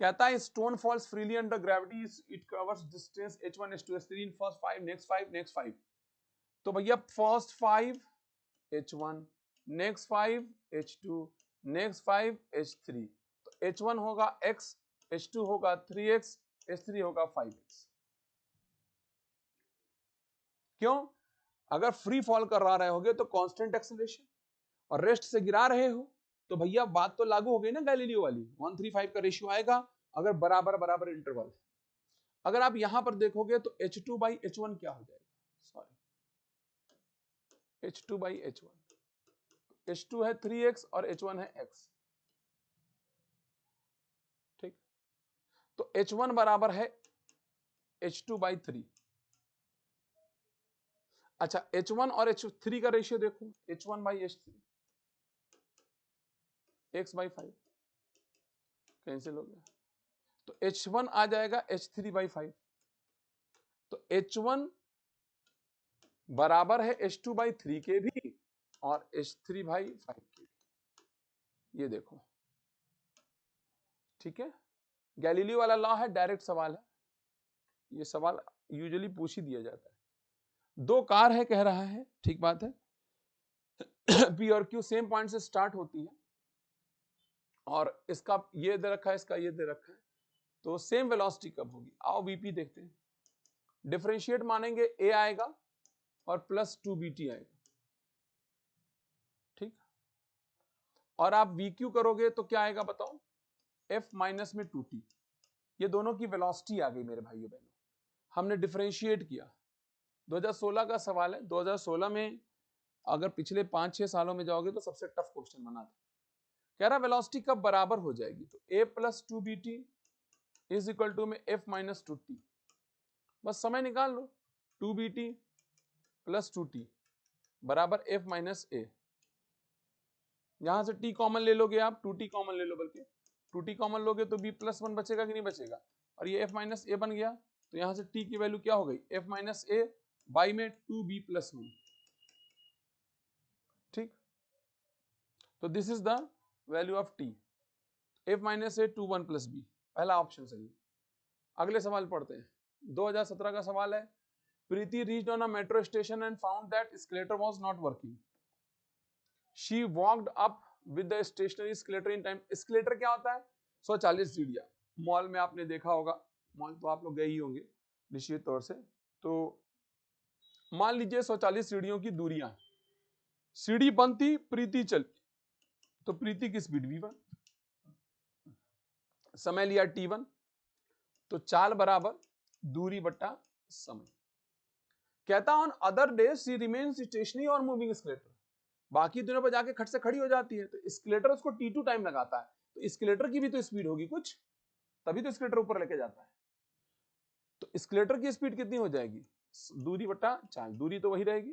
कहता है stone falls freely under gravity, it covers distance h1 h2 h3 in first 5 next 5 next 5। तो भैया first 5 h1 next 5 h2 next 5 h3, तो h1 होगा x, h2 होगा 3x, h3 होगा 5x। क्यों, अगर फ्री फॉल करा रहे होगे तो कांस्टेंट एक्सेलरेशन, और रेस्ट से गिरा रहे हो तो भैया बात तो लागू हो गई ना गैलीलियो वाली, 1:3:5 का रेशियो आएगा अगर बराबर बराबर इंटरवल। अगर आप यहां पर देखोगे तो h2 बाई h1 क्या हो जाएगा, sorry h2 by h1, h2 है 3x और h1 है x। ठीक, तो h1 बराबर है h2 बाई 3। अच्छा h1 और h3 का रेशियो देखो, h1 by h3, x by 5 cancel हो गया, तो h1 आ जाएगा h3 बाई 5। तो h1 बराबर है h2 बाई 3 के भी और h3 बाई 5 के भी, ये देखो। ठीक है, गैलीलियो वाला लॉ है, डायरेक्ट सवाल है, ये सवाल यूजुअली पूछ ही दिया जाता है। दो कार है कह रहा है, ठीक बात है, पी और क्यू सेम पॉइंट से स्टार्ट होती है और इसका ये दे रखा है, इसका ये दे रखा है, तो सेम वेलोसिटी कब होगी। आओ वीपी देखते हैं, डिफरेंशिएट मानेंगे ए आएगा और प्लस 2bt आएगा। ठीक, और आप वीक्यू करोगे तो क्या आएगा बताओ, f माइनस में 2t। ये दोनों की वेलोसिटी आ गई मेरे भाइयों बहनों, हमने डिफरेंशिएट किया। 2016 का सवाल है, 2016 में अगर पिछले 5-6 सालों में जाओगे तो सबसे टफ क्वेश्चन बना था। कह रहा वेलोसिटी कब बराबर हो जाएगी, तो a plus 2bt is equal to में f माइनस 2t, बस समय निकाल लो, 2bt प्लस 2t बराबर f माइनस a। यहां से t कॉमन ले लोगे आप, 2t कॉमन ले लो, बल्कि 2t कॉमन लोगे तो b प्लस 1 बचेगा कि नहीं बचेगा, और ये f माइनस a बन गया, तो यहां से t की वैल्यू क्या हो गई, f माइनस a बाई में 2b प्लस 1। तो this is the value of t. f minus a two one plus b, पहला ऑप्शन सही। अगले सवाल पढ़ते हैं, 2017 का सवाल है। Preeti reached on a metro station and found that escalator was not working. She walked up with the stationary escalator in time. Escalator क्या होता है? 140 सीढ़ियां। मॉल में आपने देखा होगा, मॉल तो आप लोग गए ही होंगे निश्चित तौर से। तो मान लीजिए 140 सीढ़ियों की दूरियां, सीढ़ी बंद थी, प्रीति चल, तो प्रीति की स्पीड v1, समय लिया t1, तो चाल बराबर दूरी बट्टा समय। कहता on other days she remains stationary और मूविंग एस्केलेटर, बाकी दिनों पर जाके खट से खड़ी हो जाती है, तो एस्केलेटर उसको t2 टाइम लगाता है, तो एस्केलेटर की भी तो स्पीड होगी कुछ, तभी तो एस्केलेटर ऊपर लेके जाता है। तो एस्केलेटर की स्पीड कितनी हो जाएगी? दूरी बट्टा चाल, दूरी तो वही रहेगी।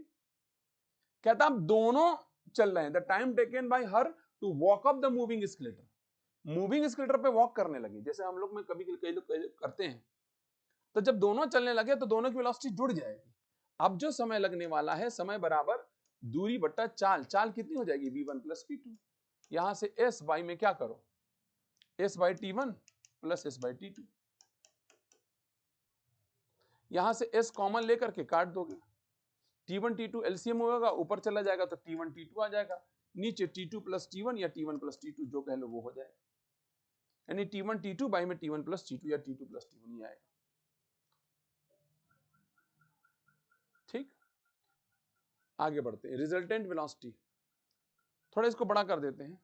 कहता अब दोनों चल रहे हैं, the time taken by her to walk up the moving escalator, moving escalator पे वॉक करने लगे, जैसे हम लोग में कभी कई लोग करते हैं। तो जब दोनों चलने लगे तो दोनों की वेलोसिटी जुड़ जाएगी। अब जो समय लगने वाला है, समय बराबर दूरी बट्टा चाल, चाल कितनी हो जाएगी? v1 plus v2। यहां से s बाई में क्या करो, s by t1 plus s by t2, यहां से s कॉमन लेकर के काट दोगे, t1 t2 एलसीएम होगा, ऊपर चला जाएगा तो t1 t2 आ जाएगा, नीचे t2 प्लस t1 या t1 प्लस t2 जो कह लो वो हो जाएगा, यानी t1 t2 बाई में t1 प्लस t2 या t2 प्लस t1 ही आएगा। ठीक, आगे बढ़ते हैं। रिजल्टेंट वेलोसिटी, थोड़ा इसको बड़ा कर देते हैं,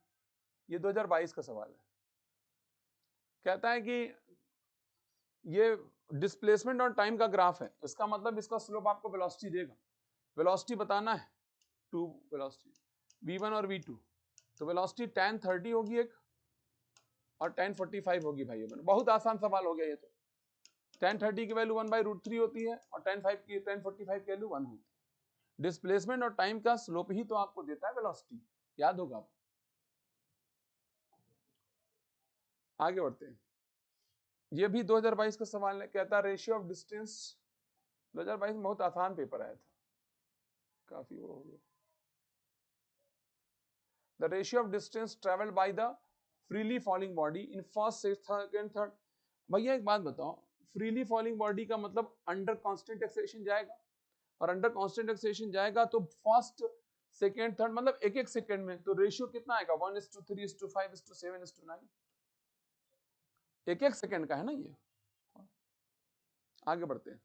ये 2022 का सवाल है। कहता है कि ये डिस्प्लेसमेंट और टाइम का ग्राफ है, इसका मतलब इसका स्लोप आपको वेलोसिटी देगा। वेलोसिटी बताना है, टू वेलोसिटी v1 और v2, तो वेलोसिटी tan 30 होगी एक और tan 45 होगी भाई। बहुत आसान सवाल हो गया ये तो। tan 30 की वैल्यू 1/√3 होती है और tan 45 की वैल्यू 1 होती है। डिस्प्लेसमेंट और टाइम का स्लोप ही तो आपको देता है वेलोसिटी, याद होगा आपको। आगे बढ़ते हैं, ये भी 2022 का सवाल है। कहता रेशियो ऑफ डिस्टेंस, 2022 में बहुत आसान पेपर आया था, काफी वो हो गया। The ratio of distance travelled by the freely falling body in first, second, third. भैया एक बात बताओ, फ्रीली फॉलिंग बॉडी का मतलब अंडर कांस्टेंट एक्सेलरेशन जाएगा, और अंडर कांस्टेंट एक्सेलरेशन जाएगा तो फर्स्ट, सेकंड, थर्ड, मतलब एक एक सेकंड में, तो रेशियो कितना आएगा? 1:3:5:7:9, एक एक सेकंड का है ना ये। आगे बढ़ते हैं,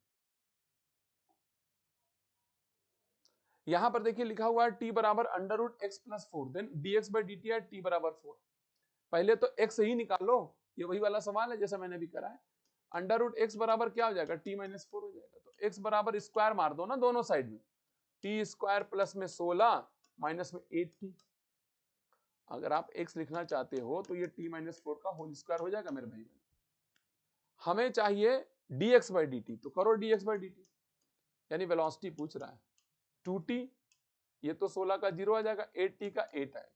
यहां पर देखिए लिखा हुआ है t बराबर √x plus 4, then dx by dt है t बराबर 4। पहले तो x ही निकालो, ये वही वाला सवाल है जैसा मैंने भी करा है। √x बराबर क्या हो जाएगा? t माइनस 4 हो जाएगा, तो x बराबर स्क्वायर मार दो ना दोनों साइड में, t स्क्वायर प्लस में 16 माइनस में 8t। अगर आप x लिखना चाहते हो तो ये t माइनस 4 का होल स्क्वायर हो जाएगा मेरे भाई। हमें चाहिए dx बाई dt, तो करो dx बाई dt, यानी वेलोसिटी पूछ रहा है 2t, ये तो 16 का 0 आ जाएगा, 8t का 8 आएगा,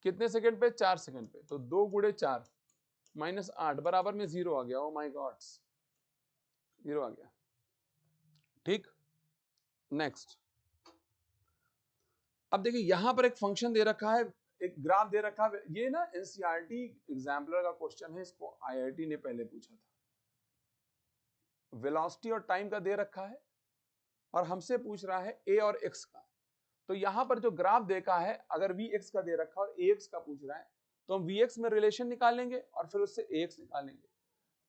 कितने सेकंड पे? 4 सेकंड पे, तो 2 गुणे 4 माइनस 8 बराबर में 0 आ गया। ओ माय गॉड, 0 आ गया। ठीक, नेक्स्ट। अब देखिए यहां पर एक फंक्शन दे रखा है, एक ग्राफ दे रखा है, ये ना एनसीईआरटी एग्जाम्पलर का क्वेश्चन है, इसको आईआईटी ने पहले पूछा था। वेलोसिटी और टाइम का दे रखा है और हमसे पूछ रहा है ए और एक्स का। तो यहां पर जो ग्राफ देखा है, अगर वी एक्स का दे रखा और ए एक्स का पूछ रहा है, तो हम वी एक्स में रिलेशन निकालेंगे और फिर उससे ए एक्स निकालेंगे।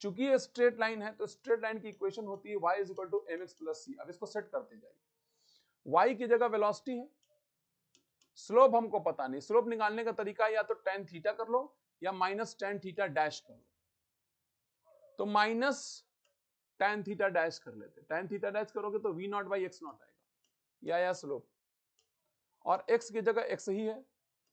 चूंकि ये स्ट्रेट लाइन है तो स्ट्रेट लाइन की इक्वेशन होती है y equal to mx plus c. अब इसको सेट करते जाइए, y की जगह वेलोसिटी है, स्लोप हमको पता नहीं, स्लोप निकालने का तरीका या तो tan थीटा कर लो या माइनस tan थीटा डैश कर लो, तो माइनस tan थीटा डैश कर लेते। tan थीटा डैश करोगे तो v not by x not आएगा, या स्लोप, और x की जगह x ही है,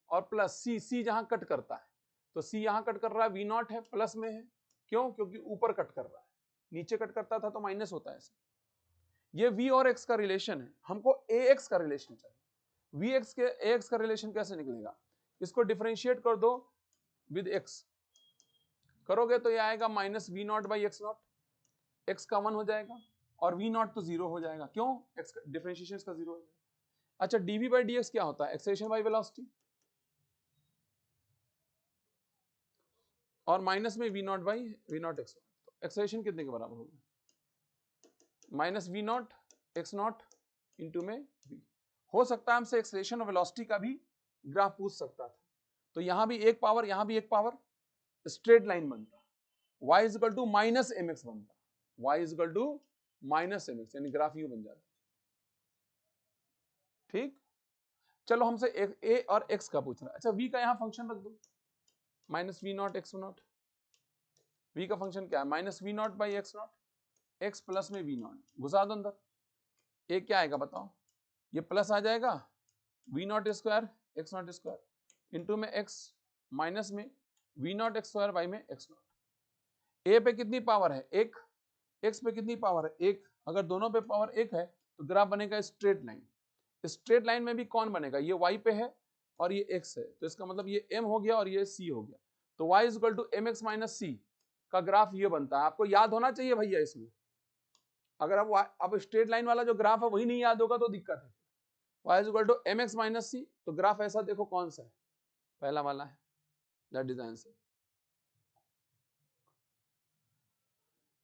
और प्लस c जहां कट करता है, तो c यहां कट कर रहा है, v नॉट है, प्लस में है, क्यों? क्योंकि ऊपर कट कर रहा है, नीचे कट करता था तो माइनस होता है। ये v और x का रिलेशन है, हमको ax का रिलेशन चाहिए। vx के ax का रिलेशन कैसे निकलेगा? इसको डिफरेंशिएट कर दो विद x, करोगे तो ये आएगा minus v naught by x naught, x का 1 हो जाएगा और वी नॉट तो 0 हो जाएगा, क्यों? एक्स डिफरेंशिएशन का 0 हो जाएगा। अच्छा, dv बाई dx क्या होता है? एक्सेलरेशन बाई वेलोसिटी, और माइनस में v naught by v naught x, तो एक्सेलरेशन कितने के बराबर होगी, minus v naught x naught into में वी। हो सकता है हमसे एक्सेलरेशन और वेलोसिटी का भी ग्राफ पूछ सकता था, तो यहां भी एक पावर यहां भी एक पावर, स्ट्रेट लाइन बनता, y is equal to minus m x बनता, y is equal to minus m x, यानी ग्राफ यू बन जाता। ठीक, चलो हमसे ए और x का पूछ रहा है। अच्छा v का यहां फंक्शन रख दो, minus v naught x naught, v का फंक्शन क्या है, minus v naught by x naught, x plus में वी नॉट घुसा दो अंदर, ए क्या आएगा बताओ, ये प्लस आ जाएगा v naught square x naught square into में एक्स माइनस में v naught x square by में एक्स नॉट। ए पे कितनी पावर है एक, एक्स पे कितनी पावर है एक, अगर दोनों पे पावर एक है तो ग्राफ बनेगा स्ट्रेट लाइन। स्ट्रेट लाइन में भी कौन बनेगा, ये y पे है और ये x है, तो इसका मतलब ये m हो गया और ये c हो गया, तो y is equal to m x minus c का ग्राफ ये बनता है। आपको याद होना चाहिए भैया इसमें, अगर अब स्ट्रेट लाइन वाला जो ग्राफ है वही नहीं याद होगा तो दिक्कत है। y is equal to m x minus c, तो ग्राफ ऐसा देखो कौन सा है, पहला वाला है, दैट इज आंसर।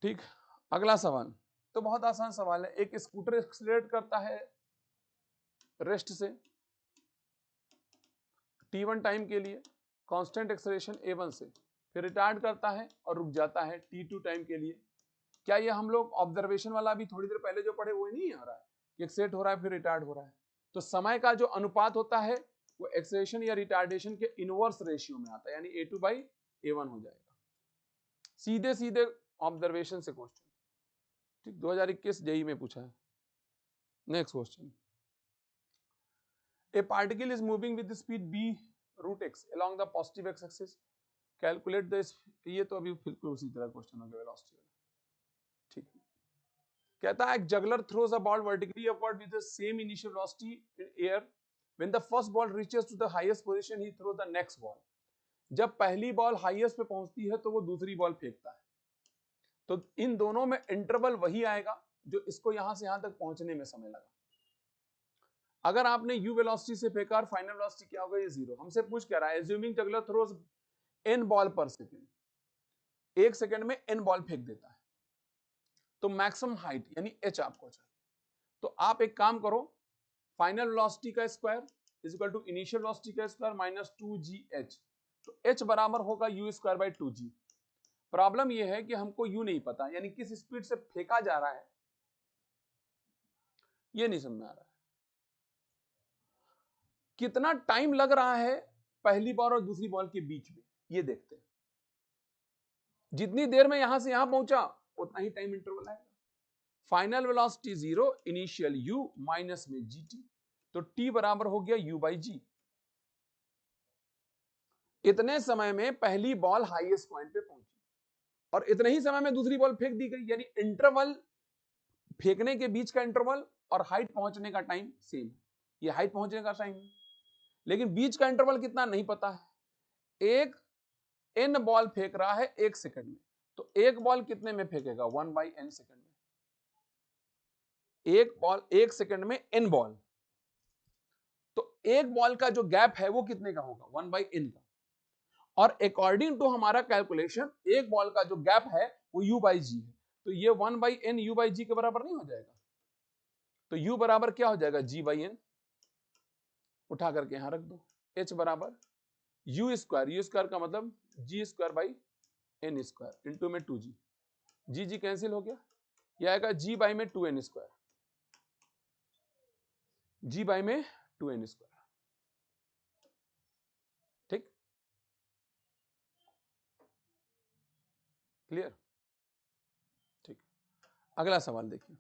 ठीक, अगला सवाल तो बहुत आसान सवाल है। एक स्कूटर एक्सीलरेट करता है रेस्ट से t1 टाइम के लिए कांस्टेंट एक्सेलरेशन a1 से, फिर रिटार्ड करता है और रुक जाता है t2 टाइम के लिए। क्या ये हम लोग ऑब्जर्वेशन वाला अभी थोड़ी देर पहले जो पढ़े वो नहीं आ रहा है कि एक्सेलरेट हो रहा है फिर रिटार्ड हो रहा है, तो समय का जो अनुपात होता है वो एक्सेलरेशन या रिटार्डेशन के इनवर्स रेशियो में आता है, यानी a2 बाई a1 हो जाएगा। सीधे सीधे ऑब्जर्वेशन से क्वेश्चन, ठीक, 2021 जेई में पूछा है। Next question, a particle is moving with the speed b root x along the positive x axis, calculate the, ये तो अभी बिल्कुल उसी तरह क्वेश्चन हो गया वेलोसिटी वाला। ठीक, कहता है juggler throws a ball vertically upward with the same initial velocity in air, when the first ball reaches to the highest position he throw the next ball. जब पहली बॉल हाईएस्ट पे पहुंचती है तो वो दूसरी बॉल फेंकता है, तो इन दोनों में इंटरवल वही आएगा जो इसको यहां से यहां तक पहुंचने में समय लगा। अगर आपने u वेलोसिटी से फेंका और फाइनल वेलोसिटी क्या होगा, ये जीरो। हमसे पूछ क्या रहा है, assuming juggler throws n ball पर सेकंड, एक सेकंड में n बॉल फेंक देता है, तो मैक्सिमम हाइट यानी h आपको चाहिए। तो आप एक काम करो, फाइनल वेलोसिटी का square is equal to initial velocity का स्क्वायर माइनस 2gh, तो h बराबर होगा u square by 2g। Problem ये है कि हमको u नहीं पता, यानी किस स्पीड से फेंका जा रहा है ये नहीं समझ में आ रहा है, कितना टाइम लग रहा है पहली बॉल और दूसरी बॉल के बीच में, ये देखते हैं। जितनी देर में यहां से यहां पहुंचा उतना ही टाइम इंटरवल आएगा। Final velocity 0, initial u minus में gt, तो t बराबर हो गया u बाई जी। इतने समय में पहली बॉल हाईएस्ट पॉइंट पे पहुंची और इतने ही समय में दूसरी बॉल फेंक दी गई, यानी इंटरवल, फेंकने के बीच का इंटरवल और हाइट पहुंचने का टाइम सेम है। ये हाइट पहुंचने का टाइम है, लेकिन बीच का इंटरवल कितना नहीं पता है। एक n बॉल फेंक रहा है एक सेकंड में, तो एक बॉल कितने में फेंकेगा, 1 बाई n सेकंड में। एक बॉल एक सेकंड में n बॉल, तो एक बॉल का जो गैप है वो कितने का होगा, 1 बाई n का। और अकॉर्डिंग टू हमारा कैलकुलेशन एक बॉल का जो गैप है वो u बाई जी है, तो ये 1 बाई n u बाई जी के बराबर नहीं हो जाएगा, तो u बराबर क्या हो जाएगा, g बाई n, उठा करके यहां रख दो। h बराबर u स्क्वायर का मतलब g square by n square into में 2g, जी कैंसिल हो गया, यह आएगा g बाई में 2n स्क्वायर, g बाई में 2n स्क्वायर। ठीक, क्लियर। ठीक, अगला सवाल देखिए,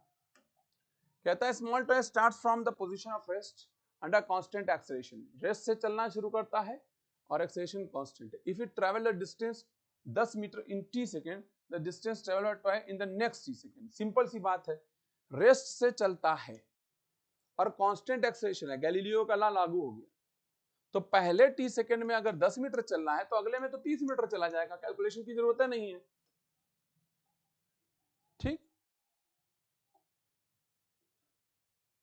कहता है small toy starts from the position of rest under constant acceleration, rest से चलना शुरू करता है और एक्सेलरेशन कांस्टेंट है। If it travel a distance 10 metre in t second, the distance travel toy in the next t second. Simple सी बात है, रेस्ट से चलता है और कांस्टेंट एक्सेलरेशन है, गैलीलियो का लॉ लागू हो गया, तो पहले t सेकंड में अगर 10 मीटर चलना है तो अगले में तो 30 मीटर चला जाएगा, कैलकुलेशन की जरूरत नहीं है। ठीक,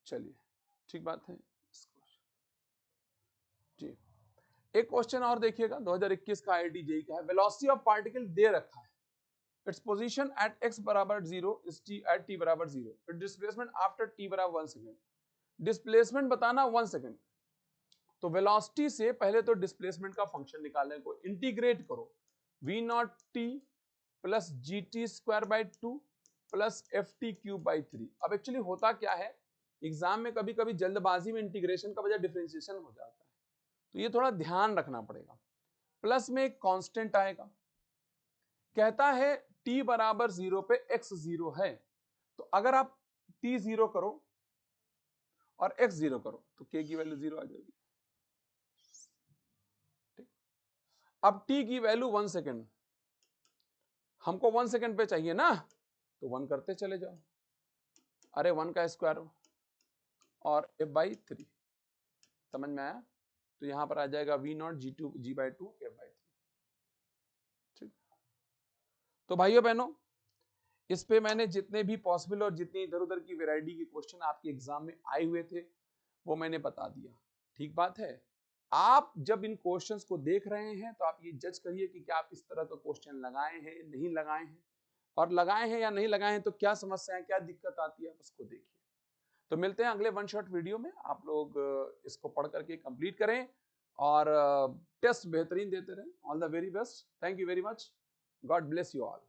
चलिए ठीक बात है जी। एक क्वेश्चन और देखिएगा 2021 का IIT JEE का है, वेलोसिटी ऑफ पार्टिकल दे रखा है, इट्स पोजीशन एट x बराबर 0 इज t एट t बराबर 0, इट डिस्प्लेसमेंट आफ्टर t बराबर 1 सेकंड, डिस्प्लेसमेंट बताना 1 सेकंड। तो वेलोसिटी से पहले तो डिस्प्लेसमेंट का फंक्शन निकालने को इंटीग्रेट करो, v not t plus G T square by 2 plus F T cube by 3। अब एक्चुअली होता क्या है, एग्जाम में कभी कभी जल्दबाजी में इंटीग्रेशन का वजह डिफरेंशिएशन हो जाता है, तो ये थोड़ा ध्यान रखना पड़ेगा। प्लस में एक कांस्टेंट आएगा, कहता है t बराबर 0 पे x 0 है, तो अगर आप t 0 करो और x 0 करो तो k की वैल्यू 0 आ जाएगी। ठीक, अब t की वैल्यू 1 सेकेंड, हमको 1 सेकेंड पे चाहिए ना, तो 1 करते चले जाओ, अरे 1 का स्क्वायर और f बाई 3, समझ में आया? तो यहां पर आ जाएगा v naught g by 2 f by 3। ठीक, तो भाइयों बहनों, इस पे मैंने जितने भी पॉसिबल और जितनी इधर उधर की वैरायटी के क्वेश्चन आपके एग्जाम में आए हुए थे वो मैंने बता दिया। ठीक बात है, आप जब इन क्वेश्चंस को देख रहे हैं तो आप ये जज करिए कि क्या आप इस तरह का क्वेश्चन लगाए हैं, नहीं लगाए हैं, और लगाए हैं या नहीं लगाए हैं तो क्या समस्या है, क्या दिक्कत आती है, उसको देखिए। तो मिलते हैं अगले वन शॉट वीडियो में, आप लोग इसको पढ़ करके कंप्लीट करें और टेस्ट बेहतरीन देते रहें। All the very best, thank you very much, God bless you all.